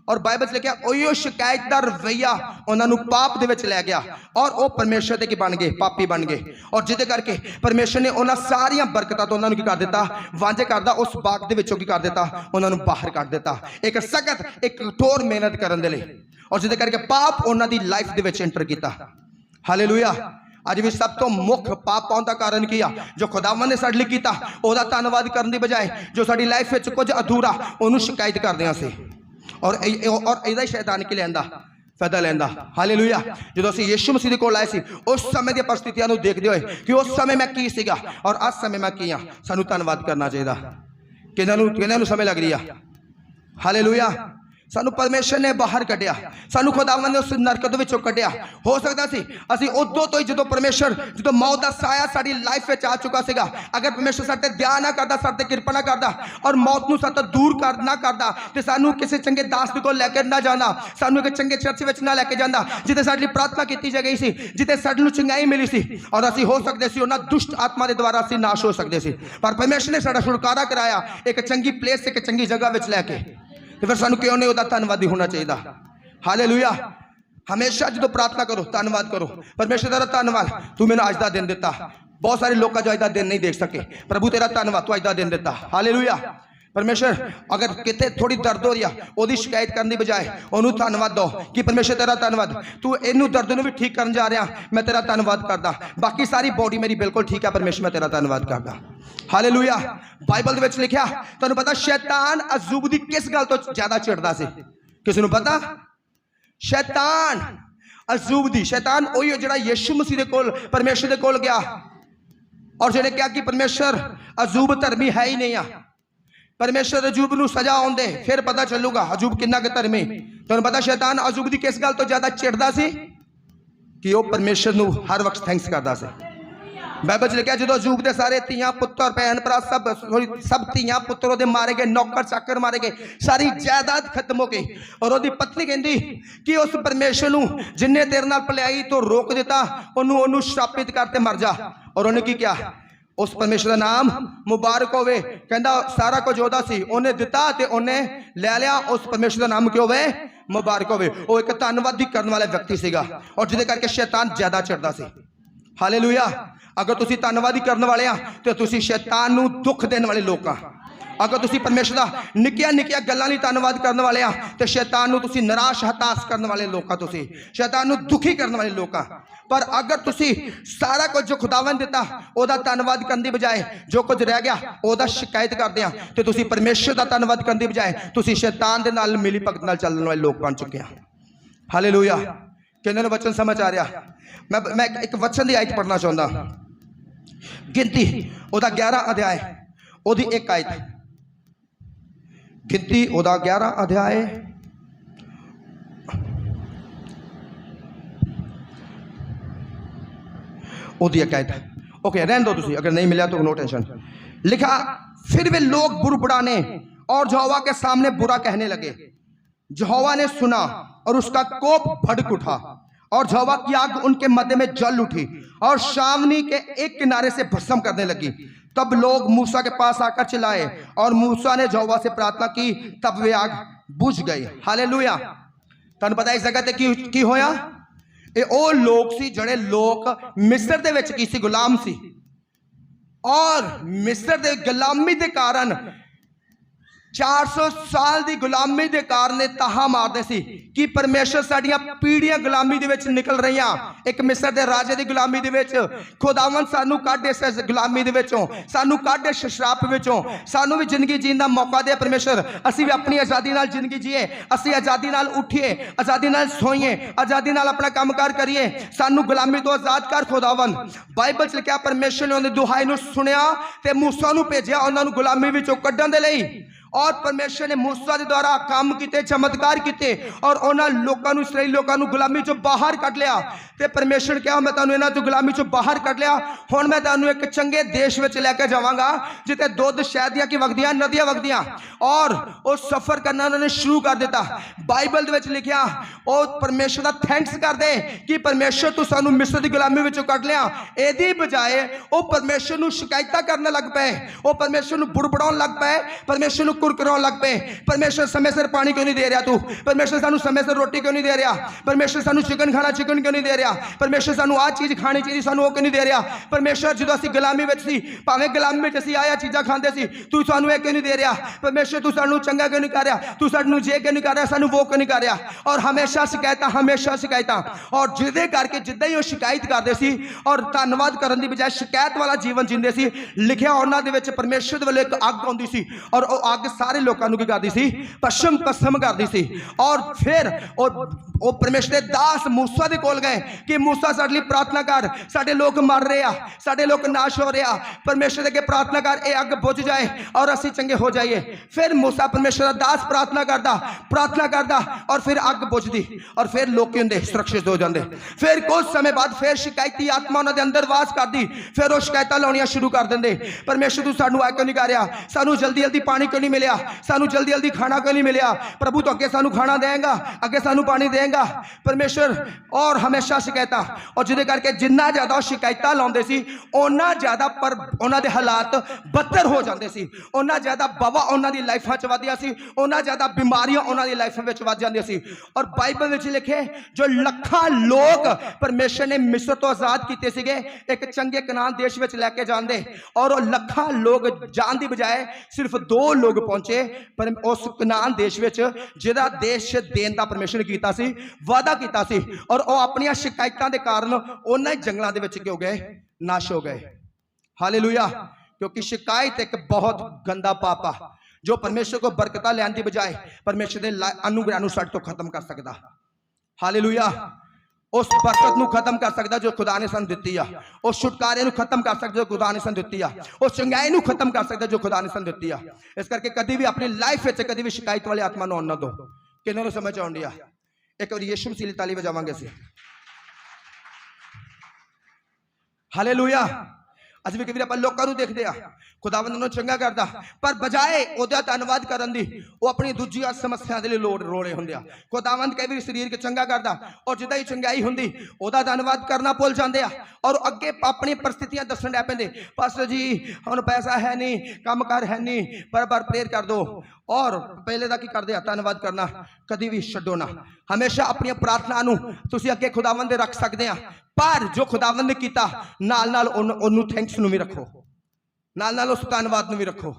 और बाइबल च लिखा ओहियो शिकायत दा रवैया उन्होंने पाप दे विच लै गया और वो परमेश्वर दे की बन गए पापी बन गए और जिदे करके परमेश्वर ने उन्हां सारियां बरकतां तो उन्होंने की कर दिता वांझे करदा उस बाग दे विचों की कर दिता उन्होंने बाहर कढ दिता एक सख्त एक कठोर मेहनत करन दे लई और जिदे करके पाप उन्हां दी लाइफ दे विच एंटर कीता हालेलुया अज भी सब तो मुख पाप पाउण दा कारण की आ जो खुदावन ने साडे लई कीता ओहदा धन्नवाद करन दी बजाय जो साडी लाइफ विच कुछ अधूरा ओनू शिकायत करदे हां सी और इहदा शैतान की लैंदा फायदा लैंदा हालेलुया जो असीं यीशु मसीह दे कोल आए सी उस समय दी परिस्थितियां नूं देखदे होए कि उस समय मैं की सीगा और अज समय मैं की हां सानू धन्नवाद करना चाहिदा किन्हां नूं समय लग रही है हालेलुया सानू परमेश्वर ने बाहर कढ़िया सानू खुदावन ने उस नरक विचों कढ़िया हो सकता सी असीं उदों तो ही जो परमेश्वर जो मौत का साया साडी लाइफ में आ चुका सीगा अगर परमेश्वर साडे दया ना करदा साडे कृपा ना करदा और मौत नूं साडे दूर कर ना करदा ते सानू किसी चंगे दास दे कोल लैके ना जाना सानू एक चंगे चर्च विच ना लैके जांदा जिथे साडे लई प्रार्थना कीती गई सी जिथे साडे नूं चंगाई मिली सी और असीं हो सकदे सी उन्हां दुष्ट आत्मा दे द्वारा असीं नाश हो सकदे सी पर परमेश्वर ने साडा छुटकारा कराया एक चंगी प्लेस एक चंगी जगह विच लैके तो फिर सानू क्यों नहीं उहदा धन्नवादी होना चाहिए हालेलुया हमेशा जो प्रार्थना करो धन्नवाद करो परमेश्वर तेरा धन्नवाद तू मैंने अज का दिन दिता बहुत सारे लोग जो अज का दिन नहीं देख सके प्रभु तेरा धन्नवाद तू अज का दिन दिता हालेलुया परमेश्वर अगर कितने थोड़ी दर्द हो रही है वो शिकायत करने की बजाय उन्होंने धन्नवाद दो कि परमेश्वर तेरा धन्नवाद तू इनू दर्द भी ठीक कर जा रहा मैं तेरा धन्नवाद करदा बाकी सारी बॉडी मेरी बिल्कुल ठीक है परमेश्वर मैं तेरा धन्नवाद करदा हालेलुया बाइबल दे विच लिखिया तुहानूं पता शैतान अज़ूब दी किस गल तो ज़्यादा चिढ़दा सी किसी नूं पता शैतान अज़ूब दी शैतान ओही जिहड़ा यीशु मसीह दे कोल परमेश्वर दे कोल गया और जिन्हें क्या कि परमेश्वर अजूब धर्मी है ही नहीं आ, परमेश्वर अजूब नूं सजा आउंदे फिर पता चलूगा अजूब किन्ना के धर्मी। तुहानूं पता शैतान अजूब दी किस गल तो ज्यादा चिड़दा सी कि वह परमेश्वर नूं हर वक्त थैंक्स करदा सी। बाइबल च लिखा जो अजूब के सारे धीआं पुत्र भैन भरा सब धीआं पुत्र ओहदे मारे गए, नौकर चाकर मारे गए, सारी जायदाद खत्म हो गई। और ओहदी पत्नी कहंदी कि उस परमेश्वर नूं जिन्ने तेरे नाल भलाई तो रोक दिता ओनू श्रापित करते मर जा। और उन्हें की किया, उस परमेश्वर का नाम मुबारक होवे। कहंदा सारा कुछ ओहदा सी, उन्हें दिता ते उन्हें ले लिया, उस परमेश्वर का नाम क्यों होवे मुबारक होवे। वो एक धन्नवादी करने वाला व्यक्ति सीगा और जिहदे करके शैतान ज्यादा चिढ़दा सी। हालेलुया। अगर तुसी धन्नवादी करने वाले आ तो तुसी शैतान नूं दुख देने वाले लोग आ। अगर तुसी परमेश्वर दा निक्कियां निक्कियां गल्लां लई धन्नवाद करने वाले आ तो शैतान नूं तुसी निराश हताश करने वाले लोग आ, तुसी शैतान नूं दुखी करने वाले लोग आ। पर अगर तुसी सारा कुछ जो खुदावन दिता ओहदा धन्नवाद करने की बजाय जो कुछ रह गया ओहदा शिकायत करदे आ ते तुसी परमेश्वर दा धन्नवाद करने की बजाय तुसी शैतान दे नाल मिली भगत नाल चलने वाले लोग बन चुके हैं। हालेलुया। किन्ने नूं वचन समझ आ रहा? मैं एक वचन की आयत पढ़ना चाहता। गिनती ओहदा 11 अध्याय ओहदी एक आयत, गिनती ओहदा 11 अध्याय ओहदी एक आयत। ओके रहने दो तुसी, अगर नहीं मिला तो नो टेंशन। लिखा फिर वे लोग बुड़बुड़ाने और यहोवा के सामने बुरा कहने लगे। यहोवा ने सुना और उसका कोप भड़क उठा और यहोवा की आग उनके मध्य में जल उठी और छावनी के एक किनारे से भस्म करने लगी। तब लोग मूसा के पास आकर चिल्लाए और मूसा ने यहोवा से प्रार्थना की, तब वे आग बुझ गई। हालेलुया। तुहानूं पता इस जगह ते की होया? ये ओ लोग सी जड़े लोग मिस्र दे विच की सी गुलाम सी और मिस्र दे गुलामी दे कारण 400 साल की गुलामी के कारण ताहा मारते सी कि परमेश्वर साडियां पीढ़ियां गुलामी दे विच निकल रही। एक मिस्र के राजे की गुलामी दे विच खुदावन सानू कढ इस गुलामी दे विचों, सानू कढ इस श्राप विचों, सानू भी जिंदगी जीने का मौका दे परमेश्वर। असीं भी अपनी आज़ादी नाल जिंदगी जीए, असीं आज़ादी नाल उठिए, आज़ादी नाल सोईए, आज़ादी नाल अपना कामकार करिए। सानू गुलामी तो आज़ाद कर खुदावन। बाइबल च लिखा परमेश्वर ने उन्हें दुहाई नूं सुनिया ते मूसा नूं भेजिया उन्हां नूं गुलामी विचों कढण दे लई। और परमेश्वर ने मूसा के द्वारा काम किए, चमत्कार किए और उन्होंने लोगों को, इसराइली लोगों को गुलामी चो बाहर कढ़ लिया। तो परमेश्वर ने कहा मैं तुहानूं इन्हां चों गुलामी चो बाहर कढ़ लिया, हुण मैं तुहानूं एक चंगे देश में लैके जावांगा जिथे दुध शहद दियां की वगदियां नदियां वगदियां। और वो सफर करना उन्होंने शुरू कर दिता। बाइबल दे विच लिखिया वो परमेश्वर का थैंक्स कर दे कि परमेश्वर तू सानूं मिस्र की गुलामी विचों कढ़ लिया। इहदी बजाय वो परमेश्वर नूं शिकायतां करने लग पे, वो परमेश्वर नूं बुड़बुड़ाउण लग पे, परमेश्वर नूं कुरकुराउण लग पे। परमेश्वर समय सिर पानी क्यों नहीं दे रहा? तू परमेश्वर सानू समय सिर रोटी क्यों नहीं दे रहा? परमेश्वर सानू चिकन खाना चिकन क्यों नहीं दे रहा? परमेश्वर सानू आ चीज़ खानी चाहिए सानू वो क्यों नहीं दे रहा? परमेश्वर जो असीं गुलामी विच सी, भावें गुलामी विच असीं आया चीज़ां खांदे सी, तू सानू ये क्यों नहीं दे रहा? परमेश्वर तू सानू चंगा क्यों नहीं कर रहा? तू सानू जे क्यों नहीं कर रहा? सानू वो क्यों नहीं कर रहा? और हमेशा शिकायतां, हमेशा शिकायतां। और जिहदे करके जिद्दां ही वो शिकायत करदे सी और धन्नवाद करन दी बजाय शिकायत वाला जीवन जींदे सी, लिखिया उन्हां दे विच परमेश्वर दे वल्लों एक अग आउंदी सी और वो अग सारे लोगों को की करती सी, पश्चिम पश्चिम करती सी। और फिर वो परमेश्वर के दास मूसा दे कोल गए कि मूसा साडे लई प्रार्थना कर, साडे लोग मर रहे आ, साडे लोग नाश हो रहे आ, परमेश्वर के प्रार्थना कर ये अग बुझ जाए और असीं चंगे हो जाइए। फिर मूसा परमेश्वर का दास प्रार्थना करदा और फिर अग बुझदी और फिर लोग हुंदे सुरक्षित हो जाते। फिर कुछ समय बाद फिर शिकायती आत्मा उन्होंने अंदर वास करती, फिर वो शिकायतां लाउणियां शुरू कर देंदे। परमेश्वर तू सानू आ क्यों नहीं कर रहा? सानू जल्दी जल्दी पानी क्यों नहीं मिलिया? सानू जल्दी जल्दी खाना क्यों नहीं मिलिया? प्रभु तो अगे सानू खाना देगा, अगे सानू पानी देगा परमेश्वर। और हमेशा शिकायतां, और जिहदे करके जिन्ना ज्यादा शिकायतां लाउंदे सी उन्ना ज्यादा पर उन्हां दे हालात बदतर हो जाते सी, उन्ना ज्यादा बवा उन्हां दी लाइफां च वधिया सी, उन्ना ज्यादा बीमारियां उन्हां दी लाइफ विच वध जांदियां सी। और बाइबल विच लिखे जो लखां लोग परमेश्वर ने मिस्र तो आजाद कीते सीगे एक चंगे कनान देश विच लैके जांदे, और वो लखां लोग जाण दी बजाय सिर्फ 2 लोग पहुंचे पर उस कनान देश विच जिहदा देश देन दा परमेश्वर ने कीता सी, वादा कीता सी। और वो अपनी शिकायतां दे कारण उन्हां जंगलां दे विच क्यों गए? नाश हो गए। हालेलुया। क्योंकि शिकायत एक बहुत गंदा पाप आ जो परमेश्वर को बरकतां लैण दी बजाय परमेश्वर दे अनुग्रह नूं साडे तों खत्म कर सकदा। हालेलुया। उस बरकत नूं खत्म कर सकदा जो खुदा ने सानूं दित्ती आ, उस छुटकारे नूं खत्म कर सकदा जो खुदा ने सानूं दित्ती आ, उस चंगाई नूं खत्म कर सकदा जो खुदा ने सानूं दित्ती आ। इस करके कदी भी अपनी लाइफ विच कदी भी शिकायत वाली आत्मा नूं आउण ना दो। किन्हां नूं समझ आउंदी आ? एक बार यीशु मसीह दी ताली वजावांगे असीं। हालेलुया। असीं भी कई वार आपां लोकां नूं देखदे आ खुदावंद नूं चंगा करदा, पर बजाए ओहदा धन्नवाद करन दी वो अपनी दूजियां समस्यावां दे लई रोले हुंदे आ। खुदावंद कई वार शरीर के चंगा करदा और जिद्दां ही चंगाई हुंदी ओहदा धन्नवाद करना भुल जांदे आ और अगे अपनी परिस्थितियां दस्सण लग पैंदे। पास्टर जी हुण पैसा है नहीं, काम कार है नहीं, पर प्रेयर कर दो। और पहले दा की करदे आ? धन्नवाद करना कदी भी छड्डो ना। हमेशा अपनी प्रार्थना नूं तुसीं अगे खुदावंद दे रख सकदे आ, पर जो खुदावंद ने कीता नाल नाल ओनू थैंक्स नूं भी रखो, नाल नाल उस धन्नवाद नूं भी रखो।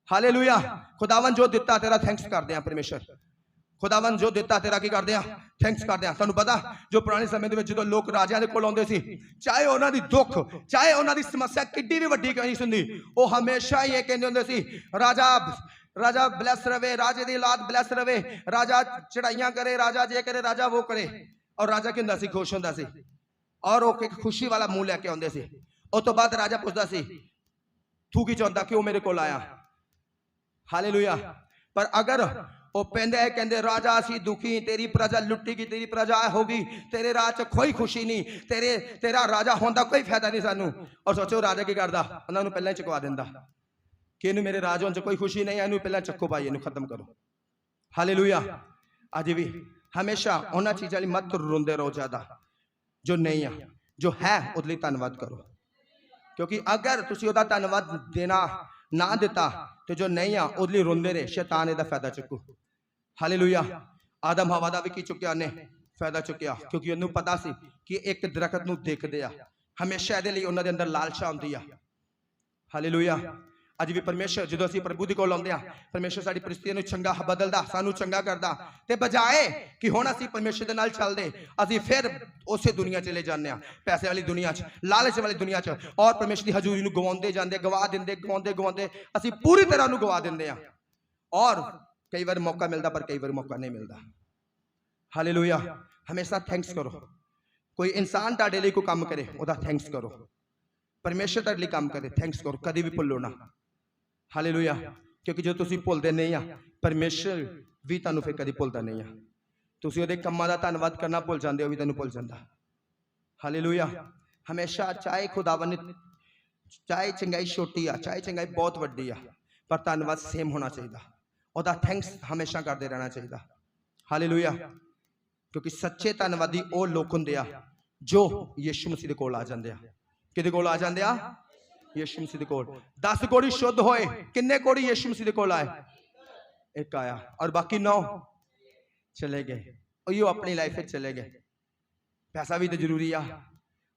हालेलुया। खुदावंद जो दिता तेरा थैंक्स करदे आ परमेश्वर। खुदावंद जो दिता तेरा की करदे आ? थैंक्स करदे आ। तुहानूं पता जो पुराने समय दे विच जदों लोक राजियां दे कोल आउंदे सी, चाहे उन्हां दी दुख चाहे उन्हां दी समस्या किड्डी भी वड्डी क्यों नहीं सुनदी, वो हमेशा ही ये कहंदे हुंदे सी राजा राजा ब्लैस रवे, राजे दी औलाद ब्लैस रवे, राजा चढ़ाइयां करे, राजा जे करे, राजा वो करे। और राजा की हुंदा सी? खुश हुंदा सी और वो एक खुशी वाला मुंह लैके आउंदे सी। उस तो बाद राजा पुछदा सी तू की चाहुंदा क्यों मेरे कोल आया? हालेलुया। पर अगर वो पेंदे है कहंदे राजा असी दुखी, तेरी प्रजा लुट्टी गई, तेरी प्रजा होगी, तेरे राज च कोई खुशी नहीं, तेरा राजा होंदा कोई फायदा नहीं सानू। और सोचो राजा की करदा? उन्हां नूं पहलां ही चुकवा दिंदा कि इनू मेरे राज होने च कोई खुशी नहीं है, इनू पहलां चक्को पाई, इनू खत्म करो। हालेलुया। अज भी हमेशा उन्हां चीज़ां लई मत रोंदे रहो ज्यादा जो नहीं है, जो है उसदे लई धन्नवाद करो। क्योंकि अगर तुसीं ओहदा धन्नवाद देना ना दिता तो जो नहीं है उसदे लई रोंदे रहे, शैतान इहदा फायदा चुकू। हालेलुया। आदम हवा दा भी की चुक्या ने फायदा चुक्या, क्योंकि उन्हें पता सी कि एक दरखत नूं देखदे आ, हमेशा इहदे लई उन्हां दे अंदर लालसा हुंदी आ। हालेलुया। अज भी परमेश्वर जो असीं प्रभु दे कोल आउंदे आ, परमेश्वर साडी परिस्थितियां नूं चंगा बदलदा, सानू चंगा करदा, ते बजाए कि हुण असीं परमेश्वर दे नाल चलदे असीं फिर उसे दुनिया चले जाने आ, पैसे वाली दुनिया च, लालच वाली दुनिया च, और परमेश्वर दी हजूरी नूं गवाउंदे जांदे, गवा दिंदे, गवाउंदे गवाउंदे असीं पूरी तरह नूं गवा दिंदे आ। और कई बार मौका मिलता पर कई बार मौका नहीं मिलता। हालेलुया। हमेशा थैंक्स करो। कोई इंसान तुहाडे लई कोई काम करे ओहदा थैंक्स करो, परमेश्वर तुहाडे लई काम करे थैंक्स करो, कदी भी भुल्लो ना। हालेलुया। क्योंकि जो तुसीं भुलदे नहीं आ परमेश्वर भी तुहानूं फिर कदी भुलदा नहीं आ। तुसीं ओहदे कम्मां दा धन्नवाद करना भुल जांदे हो, भी तुहानूं भुल जांदा। हालेलुया। हमेशा चाहे खुदावन ने चाहे चंगाई छोटी आ चाहे चंगाई बहुत वड्डी आ, पर धन्नवाद सेम होना चाहिए, ओहदा थैंक्स हमेशा करते रहना चाहिए। हालेलुया। क्योंकि सच्चे धन्नवादी वो लोग हुंदे आ जो यीशु मसीह दे कोल आ जांदे आ। किहदे कोल आ जांदे आ? यीशु मसीह दे कोल। 10 कोड़ी शुद्ध होए, किन्ने कोड़ी यीशु मसीह दे कोल आए? एक आया और बाकी 9 चले गए। ओयो अपनी लाइफ में चले गए। पैसा भी तो जरूरी आ,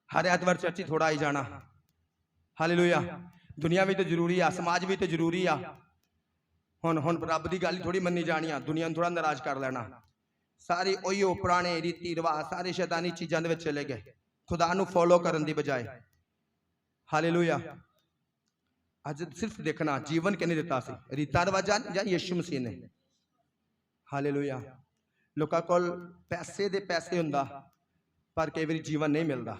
हर एतवार चर्च थोड़ा आई जाना। हालेलुया। दुनिया भी तो जरूरी आ, समाज भी तो जरूरी आ। हुण हुण रब दी गल थोड़ी मन्नी जानी आ, दुनिया थोड़ा नाराज कर लेना। सारी ओयो पुराने रीति रिवाज सारी शैतानी चीज़ों दे विच चले गए, खुदा नूं फॉलो करन दी बजाय। हालेलुया। अज सिर्फ देखना जीवन किहने दिता सी, रीतां रिवाजां जां यीशु मसीह ने। हालेलुया। लोकां कोल पैसे दे पैसे हुंदा पर कई बार जीवन नहीं मिलता।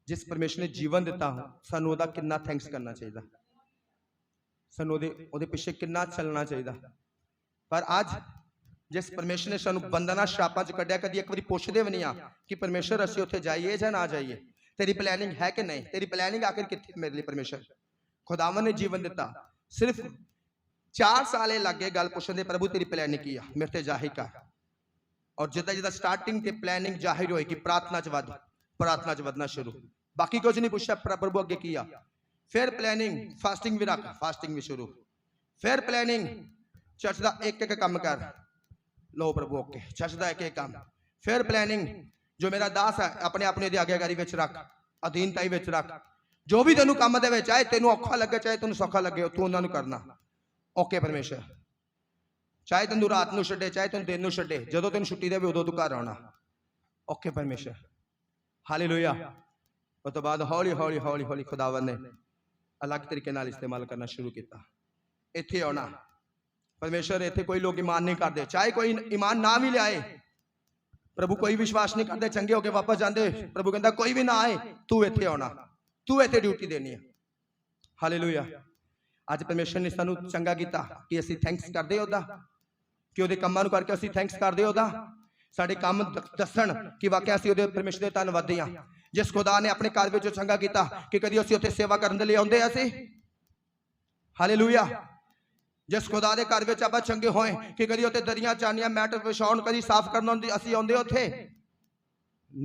जिस परमेश्वर ने जीवन दिता सानू ओहदा कितना थैंक्स करना चाहिए, सानू ओहदे पिछे कितना चलना चाहिए। पर आज जिस परमेश्वर ने सानू बंधना श्रापां च कढ़िया, कदी एक बारी पुछदे भी नहीं आ कि परमेश्वर असीं उत्थे जाइए जां ना जाइए, तेरी प्लैनिंग है कि नहीं, तेरी प्लैनिंग आखिर कित्थे मेरे लिए। परमेश्वर खुदावन ने जीवन दिता, सिर्फ 4 साल लगे गल पुछण दे, प्रभु तेरी प्लैनिंग की आ, मेरे ते जाहिर कर। और जिदा जिदा स्टार्टिंग ते प्लैनिंग जाहिर होएगी, प्रार्थना च वध, प्रार्थना च वधना शुरू, बाकी कुछ नहीं पूछा प्रभु अगे की आ। फिर प्लैनिंग फास्टिंग भी रख, फास्टिंग भी शुरू। फिर प्लैनिंग चर्च का एक एक काम कर, लो प्रभु ओके चर्च का एक एक काम। फिर प्लैनिंग जो मेरा दास है अपने अपने आज्ञाकारी विच रख, अधीनताई विच रख, जो भी तेनू काम दे, चाहे तेनू औखा लगे चाहे तेनू सौखा लगे, तू उन्होंने करना। ओके परमेश्वर, चाहे तेन रात को छे चाहे तेन दिन छे, जो तेन छुट्टी देवे उदों तू घर आना। ओके परमेश्वर। हालेलुया। उस तो बाद हौली हौली हौली हौली खुदावन ने अलग तरीके नाल इस्तेमाल करना शुरू किया। इत्थे आना परमेश्वर, इत्थे कोई लोग ईमान नहीं करते, चाहे कोई ईमान ना भी लियाए प्रभु कोई विश्वास नहीं करते, चंगे होके वापस जाते। प्रभु कहता कोई भी ना आए, तू इत्थे आना, तू इत्थे ड्यूटी देनी है। हालेलुया। आज परमेश्वर ने सानू चंगा कीता कि असीं थैंक्स करदे ओदा, कि ਉਹਦੇ ਕੰਮਾਂ ਨੂੰ ਕਰਕੇ ਅਸੀਂ ਥੈਂਕਸ ਕਰਦੇ ਉਹਦਾ। ਸਾਡੇ ਕੰਮ ਦੱਸਣ ਕਿ ਵਾਕਿਆ ਅਸੀਂ ਉਹਦੇ ਪਰਮੇਸ਼ਰ ਦੇ ਧੰਨਵਾਦੀ ਹਾਂ, ਜਿਸ ਖੁਦਾ ਨੇ ਆਪਣੇ ਘਰ ਵਿੱਚ ਚੰਗਾ ਕੀਤਾ ਕਿ ਕਦੀ ਅਸੀਂ ਉੱਥੇ ਸੇਵਾ ਕਰਨ ਦੇ ਲਈ ਆਉਂਦੇ ਅਸੀਂ। ਹਾਲੇਲੂਇਆ। ਜਿਸ ਖੁਦਾ ਦੇ ਘਰ ਵਿੱਚ ਆਪਾਂ ਚੰਗੇ ਹੋਏ ਕਿ ਕਦੀ ਉੱਥੇ ਦਰੀਆਂ ਚਾਨੀਆਂ ਮੈਟ ਵਿਛਾਉਣ, ਕਦੀ ਸਾਫ਼ ਕਰਨ ਆਉਂਦੇ ਅਸੀਂ ਆਉਂਦੇ ਉੱਥੇ?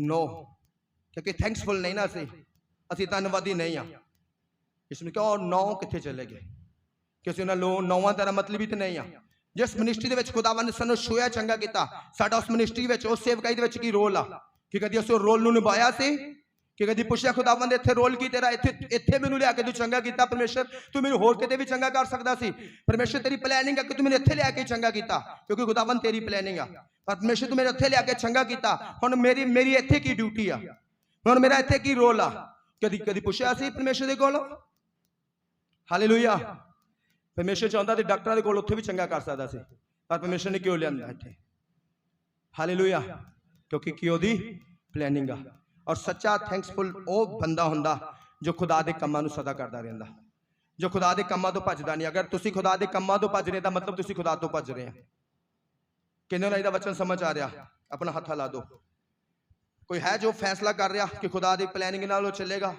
ਨੋ, ਕਿਉਂਕਿ ਥੈਂਕਸਫੁਲ ਨਹੀਂ ਨਾ ਅਸੀਂ ਧੰਨਵਾਦੀ ਨਹੀਂ ਆ। ਇਸ ਨੂੰ ਕਿਉਂ ਨੌ ਕਿੱਥੇ ਚਲੇ ਗਏ? ਕਿਸੇ ਉਹਨਾਂ ਨੌਵਾਂ ਦਾ ਮਤਲਬ ਹੀ ਤੇ ਨਹੀਂ ਆ। जिस मिनिस्ट्री ਦੇ ਵਿੱਚ ਖੁਦਾਵੰਦ ਨੇ ਸਾਨੂੰ ਛੂਇਆ ਚੰਗਾ ਕੀਤਾ, ਸਾਡਾ ਉਸ ਮਿਨਿਸਟਰੀ ਵਿੱਚ ਉਸ ਸੇਵਕਾਈ ਦੇ ਵਿੱਚ ਕੀ ਰੋਲ ਆ ਕਿ ਕਦੀ ਅਸੀਂ ਰੋਲ ਨੂੰ ਨਿਭਾਇਆ ਸੀ? ਕਿ ਕਦੀ ਪੁੱਛਿਆ ਖੁਦਾਵੰਦ ਇੱਥੇ ਰੋਲ ਕੀ ਤੇਰਾ? ਇੱਥੇ ਮੈਨੂੰ ਲਿਆ ਕੇ ਤੂੰ ਚੰਗਾ ਕੀਤਾ ਪਰਮੇਸ਼ਰ, ਤੂੰ ਮੈਨੂੰ ਹੋਰ ਕਿਤੇ ਵੀ ਚੰਗਾ ਕਰ ਸਕਦਾ ਸੀ। ਪਰਮੇਸ਼ਰ ਤੇਰੀ ਪਲੈਨਿੰਗ ਆ ਕਿ ਤੂੰ ਮੈਨੂੰ ਇੱਥੇ ਲਿਆ ਕੇ ਚੰਗਾ ਕੀਤਾ, ਕਿਉਂਕਿ ਖੁਦਾਵੰਦ ਤੇਰੀ ਪਲੈਨਿੰਗ ਆ। ਪਰ ਪਰਮੇਸ਼ਰ ਤੂੰ ਮੈਨੂੰ ਇੱਥੇ ਲਿਆ ਕੇ ਚੰਗਾ ਕੀਤਾ, ਹੁਣ ਮੇਰੀ ਇੱਥੇ ਕੀ ਡਿਊਟੀ ਆ, ਹੁਣ ਮੇਰਾ ਇੱਥੇ ਕੀ ਰੋਲ ਆ? ਕਦੀ ਪੁੱਛਿਆ ਸੀ ਪਰਮੇਸ਼ਰ ਦੇ ਕੋਲੋਂ? ਹਾਲੇਲੂਇਆ। परमेश्वर चाहता तो डॉक्टर को उत्थे भी चंगा कर सकता सी, पर परमेश्वर ने क्यों लिया इत्थे? हालेलुया। क्योंकि की ओदी प्लैनिंग आ। और सच्चा थैंक्सफुल वो बंदा हुंदा जो खुदा दे कम्मां नूं सदा करदा रहिंदा, जो खुदा दे कम्मां तो भजदा नहीं। अगर तुसीं खुदा दे कम्मां तो भज रहे दा मतलब तुसीं खुदा तो भज रहे हैं। किन्ने नूं इहदा वचन समझ आ रहा? अपना हथ ला दो। कोई है जो फैसला कर रहा कि खुदा दी प्लैनिंग नाल वो चलेगा?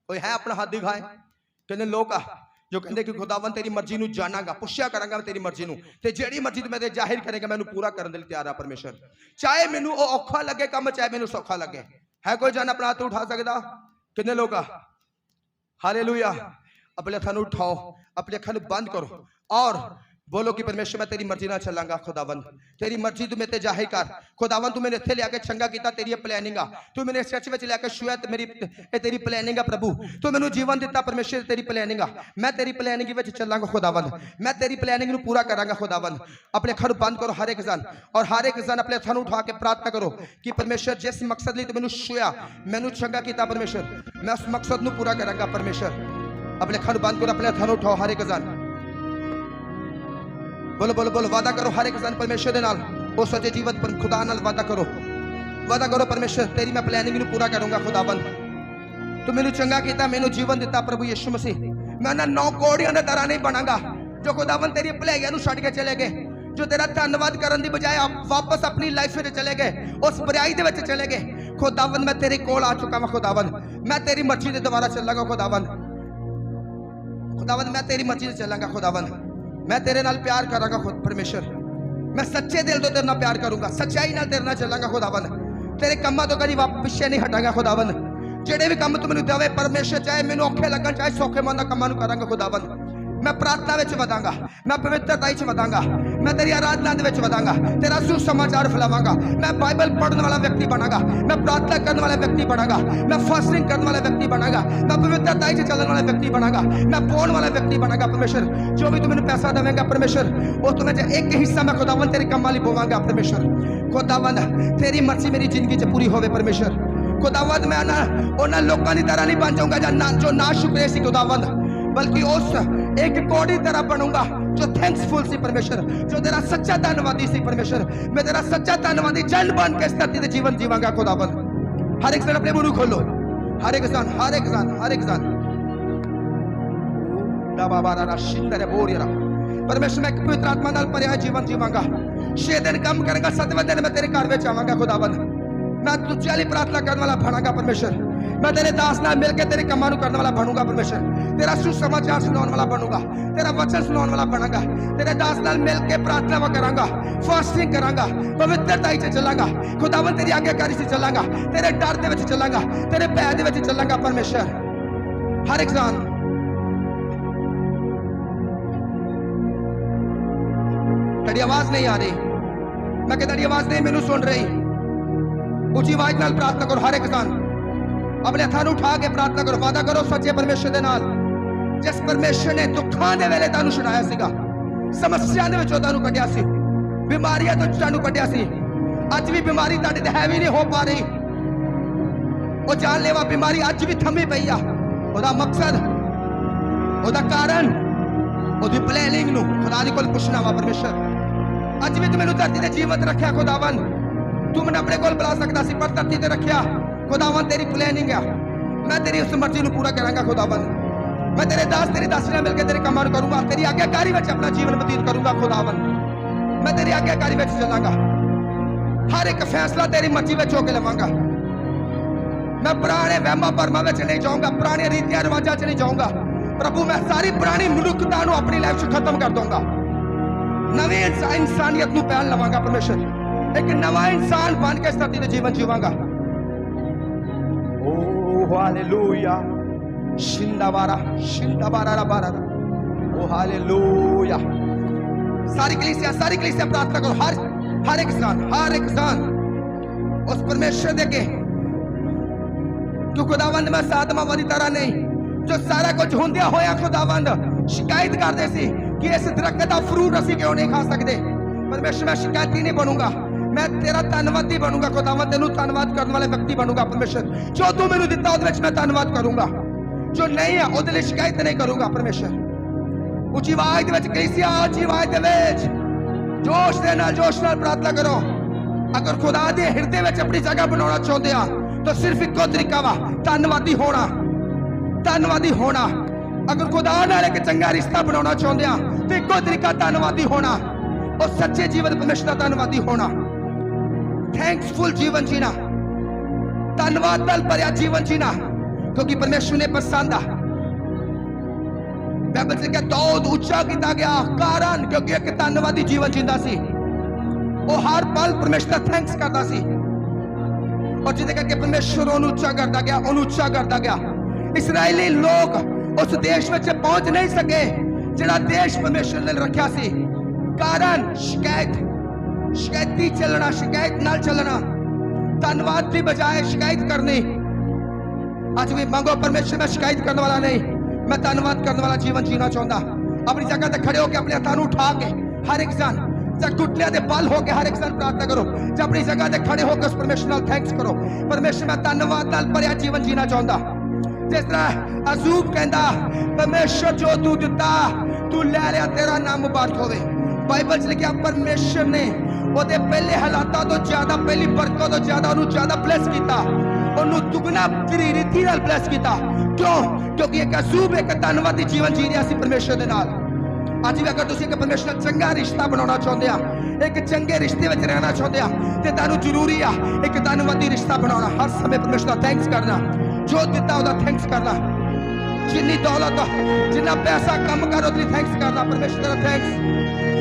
कोई है? अपना हाथ दिखाए। किन्ने लोग आ जो कहते कि खुदावन तेरी मर्जी नूं जानागा, पुछया करांगा तेरी मर्जी नूं, ते जेड़ी मर्जी तू मेरे जाहिर करेगा मैनू पूरा करने के लिए तैयार है परमेश्वर, चाहे मैनू वो औखा लगे काम, चाहे मैनू सौखा लगे। है कोई जान अपना हाथ उठा सकता? कितने लोग? हालेलुया। अपने हथां नूं उठाओ, अपने अखां नूं बंद करो और बोलो कि परमेश्वर मैं तेरी मर्जी ना चलांगा। खुदावन तेरी मर्जी तू मेरे जाहिर कर। खुदावन तू मैंने इत्थे लिया के चंगा कीता, तेरी प्लैनिंग आ। तू मैंने चर्च में लिया के छुआ, मेरी तेरी प्लैनिंग आ। प्रभु तू मैनू जीवन दिता, परमेश्वर तेरी प्लैनिंग आ। मैं तेरी प्लैनिंग विच चलांगा खुदावन, मैं तेरी प्लैनिंग नूं पूरा करांगा खुदावन। अपने अखां नूं बंद करो हर एक जन, और हर एक जन अपने हथां नूं उठा के प्रार्थना करो कि परमेश्वर जिस मकसद लई तू मैनू छुआ, मैनू चंगा कीता परमेश्वर, मैं उस मकसद नूं पूरा करांगा परमेश्वर। अपने अखां नूं बंद करो, अपने हथां नूं उठाओ हर एक जन। बोलो बोलो बोलो, वादा करो हर एक जन परमेश्वर दे नाल, उस सच्चे जीवन पर खुदा नाल वादा करो। वादा करो परमेश्वर तेरी मैं प्लैनिंग नूं पूरा करूंगा खुदावन। तू मैनू चंगा कीता, मैनू जीवन दिता प्रभु यीशु मसीह। मैं ना 9 कोड़ियां दी तरह नहीं बनांगा जो खुदावन तेरी भलाइयां नूं छड्ड के चले गए, जो तेरा धन्नवाद करन दी बजाय वापस अपनी लाइफ में चले गए, उस बुराई दे विच चले गए। खुदावन मैं तेरे कोल आ चुका हां खुदावन, मैं तेरी मर्जी दे द्वारा चलांगा खुदावन। खुदावन मैं तेरी मर्जी से चलांगा खुदावन, मैं तेरे नाल प्यार करांगा खुद परमेश्वर, मैं सच्चे दिल तो तेरे नाल प्यार करूंगा, सच्चाई नाल तेरे नाल चलांगा खुदावन। तेरे कम्मां तो कभी पीछे नहीं हटांगा खुदावन। जेड़े भी काम तू मैनू देवे परमेश्वर, चाहे मैनू औखे लगन चाहे सौखे मन कम्मां नूं करांगा खुदावन। मैं प्रार्थना विच वधांगा, मैं पवित्रता विच वधांगा, मैं तेरी आराधना दे विच वधांगा, तेरा सुसमाचार फैलावांगा। मैं बाइबल पढ़ने वाला व्यक्ति बनांगा, मैं प्रार्थना करने वाला व्यक्ति बनांगा, मैं फास्टिंग करने वाला व्यक्ति बनांगा, मैं पवित्रता विच चलने वाला व्यक्ति बनांगा, मैं बोलने वाला व्यक्ति बनांगा परमेश्वर। जो भी तू मैनू पैसा देवेगा परमेश्वर, वो तो मैं एक हिस्सा मैं खुदावन तेरे कम्मां लई बोवांगा परमेश्वर। खुदावन तेरी मर्जी मेरी जिंदगी च पूरी होवे परमेश्वर। खुदावन मैं ना उन्हां लोकां दी तरह नहीं बन जाऊंगा जो ना शुक्रिया सी खुदावन, बल्कि उस एक कोड़ी तरह बनूंगा जो थैंक्सफुल सी परमेश्वर, जो तेरा सच्चा धन्यवादी सी परमेश्वर। मैं तेरा सच्चा धन्यवादी जन बन के इस धरती ते जीवन जीवांगा खुदावन। हर एक जन अपने मुंह खोलो, हर एक जन हर एक जन हर एक जन परमेश्वर मैं पवित्र आत्मा नाल भरिया जीवन जीवांगा। 6 दिन काम करूंगा, 7वें दिन मैं तेरे घर में आवांगा खुदावन। मैं तुझे वाली प्रार्थना करने वाला बनांगा परमेश्वर। मैं तेरे दास नाल मिलकर तेरे कमां नूं करने वाला बनूंगा परमेश्वर। तेरा सुसमाचार सुनाने वाला बनूंगा, तेरा वचन सुनाने वाला बनांगा। तेरे दास नाल मिलकर प्रार्थना करांगा, फास्टिंग करांगा, पवित्रता च चलांगा खुदावन। तेरी आज्ञाकारी से चलांगा, तेरे डर दे विच चलांगा, तेरे भय दे विच चलांगा परमेश्वर। हर एक जान तेरी आवाज नहीं आ रही, मैं कहता तेरी आवाज नहीं मैनू सुन रही। ऊंची आवाज नाल प्रार्थना करो हर एक जान, अपने हथां नूं उठा के प्रार्थना करो। वादा करो सच्चे परमेश्वर दे नाल, जिस परमेश्वर ने दुखां दे वेले तुहानूं छुड़ाया सीगा, समस्या दे विचों तुहानूं कढिया सी, बीमारियां तो तुहानूं कढिया सी। अज भी बीमारी तुहाडे ते हैवी नहीं हो पा रही, वो जानलेवा बीमारी अज भी थमी पई आ। ओदा मकसद, ओदा कारण, ओदी प्लैनिंग नूं खुदा दे कोल पुछना वा परमेश्वर। अज भी तू मैनूं धरती ते जीवत रखिया खुदावन, तू मैंने अपने कोल बुला सकता सी पर धरती ते रखिया। खुदावन तेरी प्लानिंग है, मैं तेरी उस मर्जी को पूरा करांगा। खुदावन मैं तेरे दास तेरी दासी नाल मिलकर तेरे काम करूंगा, तेरी आज्ञाकारी में अपना जीवन व्यतीत करूंगा। खुदावन मैं तेरी आज्ञाकारी में चलांगा, हर एक फैसला तेरी मर्जी में होके लवांगा। मैं पुराने वहमां भरमां में नहीं जाऊंगा, पुराने रीतियां रिवाजां नहीं जाऊंगा। प्रभु मैं सारी पुरानी मनुखता को अपनी लाइफ से खत्म कर दूंगा, नवी इंसानियत को पहल लवांगा। परमेश्वर एक नवा इंसान बन के इस धरती पे जीवन जीवांगा। ओ हालेलुया शिंदाबारा शिंदाबारा बारा। ओ हालेलुया। सारी कलीसिया प्रार्थना करो, हर एक इंसान उस परमेश्वर देके तू खुदावंद मैं साधमा वाली तरह नहीं जो सारा कुछ होंदिया होया खुदावंद शिकायत करते सी कि इस दरख्त का फ्रूट असी क्यों नहीं खा सकते। परमेश्वर मैं शिकायती नहीं बनूंगा, मैं तेरा धन्यवादी बनूंगा। खुदावंद तेनू धन्यवाद करने वाले व्यक्ति बनूंगा। परमेश्वर जो तू मैनू दिता उहदे मैं धन्यवाद करूंगा, जो नहीं है उहदे शिकायत नहीं करूंगा। परमेश्वर उची आवाज दे कलीसिया उची आवाज दे जोश नाल प्रार्थना करो। अगर खुदा दे हृदय में अपनी जगह बनाना चाहते हैं तो सिर्फ एक तरीका वा धन्यवादी होना। अगर खुदा नाल एक चंगा रिश्ता बनाना चाहते हैं तो एक तरीका धन्यवादी होना और सच्चे जीवन परमेश्वर का धन्यवादी होना। थैंक्सफुल जीवन जीना, धन्यवाद नाल भरिया जीवन जीना, क्योंकि परमेश्वर ने पसंद आ। बाइबल से क्या दाऊद ऊंचा किया गया कारण क्योंकि एक धन्यवादी जीवन जींदा सी। वो हर पल परमेश्वर का थैंक्स करता सी और जिदे करके परमेश्वर ओनू ऊंचा करता गया। इस्राएली लोग उस देश में पहुंच नहीं सके जिहड़ा देश परमेश्वर ने रखा सी। कारण शिकायती चलना, शिकायत नाल चलना, धन्यवाद की बजाय शिकायत करनी। आज भी मांगो परमेश्वर में शिकायत करने वाला नहीं, मैं धन्यवाद करने वाला जीवन जीना चाहता। अपनी जगह से खड़े होकर अपने हाथों उठा के हर एक जन घुटने के बल होकर हर एक जन प्रार्थना करो। जब अपनी जगह से खड़े होकर उस परमेश्वर नाल थैंक्स करो। परमेश्वर मैं धन्यवाद नाल भरिया जीवन जीना चाहता। जिस तरह अजूब कहता परमेश्वर जो तू दिता तू ले लिया, तेरा नाम मुबारक होवे। बाइबल च लिखा परमेश्वर ने ओदे पहले हालातों तो ज्यादा, पहली बरकत तो ज्यादा उन्होंने ज्यादा ब्लेस किया, उन्होंने दुगना रीति नाल ब्लेस किया। क्यों? क्योंकि एक अजूब एक धन्यवादी जीवन जी रहा सी परमेश्वर दे नाल। आज भी अगर तुम एक परमेश्वर नाल चंगा रिश्ता बनाना चाहते हो, एक चंगे रिश्ते में रहना चाहते हो तो तुहानू जरूरी आ एक धन्यवादी रिश्ता बनाना। हर समय परमेश्वर का थैंक्स करना, जो दिता उसका थैंक्स करना। जिन्नी दौलत जिन्ना पैसा कम कर उतनी थैंक्स करना। परमेश्वर का थैंक्स।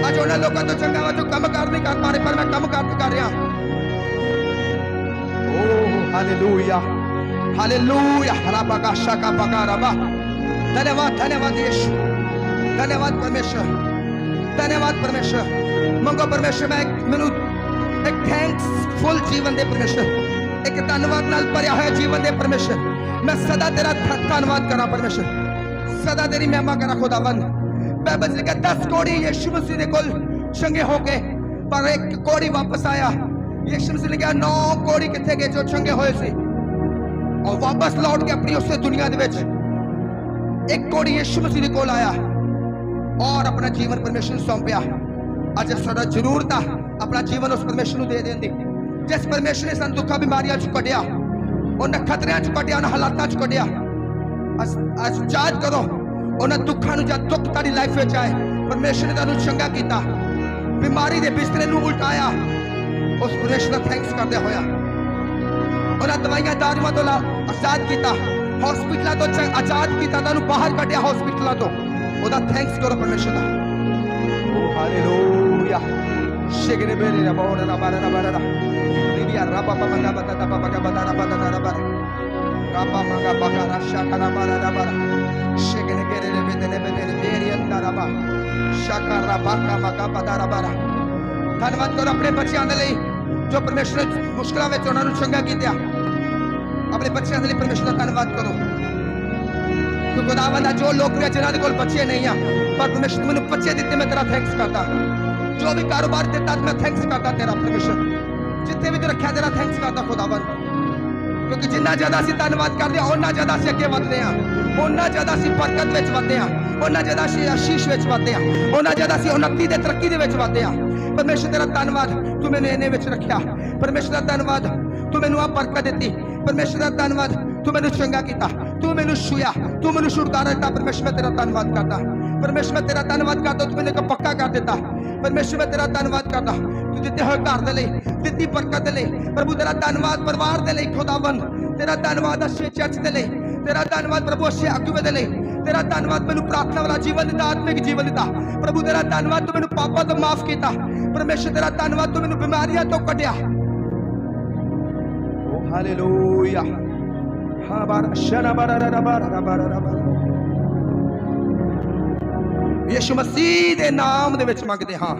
आज उन्होंने लोगों तो चंगा जो कम कर नहीं कर पा रहे पर मैं कम कर रहा। ओह हालेलुया हालेलुया रबा का शाका बका रबा। धन्यवाद यीशु, धन्यवाद परमेश्वर, धन्यवाद परमेश्वर। मंगो परमेश्वर मैनू एक थैंक्सफुल जीवन दे परमेश्वर, एक धन्यवाद नाल भरिया होया जीवन दे परमेश्वर। मैं सदा तेरा धन्यवाद करा परमेश्वर, सदा तेरी महिमा करा खुदावन। बाइबल लिखा 10 कोड़ी यीशु मसीह दे कोल चंगे हो गए पर एक कोड़ी वापस आया। यीशु मसीह ने कहा 9 कोड़ी किथे गए जो चंगे होए सी और वापस लौट के अपनी उस दुनिया दे विच एक कोड़ी यीशु मसीह दे कोल आया और अपना जीवन परमेश्वर नूं सौंपिया। अज साडा जरूरत आ अपना जीवन उस परमेश्वर नूं दे देण दी। जिस परमेश्वर ने सानूं दुखा बीमारियां चों कढिया, उन्हां खतरियां चों कढिया, उन्हां हालातां चों कढिया। अज याद करो उन्हां दुखां नूं जद दुख तुहाडी लाइफ विच आए परमेश्वर ने तुहानूं चंगा कीता, बीमारी दे बिस्तरे नूं उल्टाया, उस परमेश्वर दा थैंक्स करदे होया। उन्हां दवाइयां दारूआं तो आजाद किया, हॉस्पिटलों तो आजाद किया, तुहानूं बाहर कढिया हॉस्पिटलों तो, ओदा थैंक्स करो परमेश्वर दा। ओ हालेलुया शिगने बेरे रा बोरा रा बारा रा बारा रा रिया रा बाबा बंदा बता ता बाबा का बता रा बता रा बारा राबा मंगा बका रा शाका रा बारा रा बारा शिगने बेरे रे बेदने बेदने बेरी अंदा रा बा शाका रा बाका मका बता रा बारा। धन्यवाद करो अपने बच्चों दे लई जो परमेश्वर ने मुश्किलों में उन्हां नूं चंगा कीता। अपने बच्चों के लिए परमेश्वर का धन्यवाद करो। तो खुदावंद जो लोग जिन्होंने कोल बच्चे नहीं है पर परमेश्वर मैंने बच्चे दिते, मैं तेरा थैंक्स करता। जो भी कारोबार दिता मैं थैंक्स करता तेरा परमेश्वर। जितने भी तू रखा तेरा थैंक्स करता खुदावंद, क्योंकि जिन्ना ज्यादा असीं धन्यवाद करते हैं उन्ना ज्यादा असीं अगे वधदे हां, उन्ना ज्यादा असीं बरकत विच वधदे हां, उन्ना ज्यादा असीं आशीष विच वधदे हां, उन्ना ज्यादा असीं उन्नति ते तरक्की दे विच वधदे हां। परमेश्वर तेरा धन्नवाद तू मैंने इन्हें विच रखिया। परमेश्वर का धन्नवाद तू मैनू आ बरकत दी। परमेश्वर का धन्नवाद तू मैनू चंगा किया, तू मैनू छुया, तू मैनू छुटकारा दिता। परमेश्वर मैं तेरा धन्नवाद करता, परमेश्वर मैं तेरा धन्नवाद करता, तू मैंने को पक्का कर दिता। परमेश्वर मैं तेरा धन्नवाद करता, तू दिते हुए घर दे लई, दिती बरकत दे लई। प्रभु तेरा धन्नवाद परिवार दे लई खुदावन, तेरा धन्नवाद अच्छे चर्च दे लई, तेरा धन्नवाद प्रभु अच्छे अगुवे दे लई, तेरा धन्नवाद मैनू प्रार्थना वाला जीवन दिता, आत्मिक जीवन दिता। प्रभु तेरा धन्नवाद तू मैनू पापा तो माफ किया। परमेश्वर तेरा धन्नवाद तू मैनू बीमारियां तो कढ़िया। ओ हालेलुया। यीशु मसीह दे नाम दे विच मंगदे हां।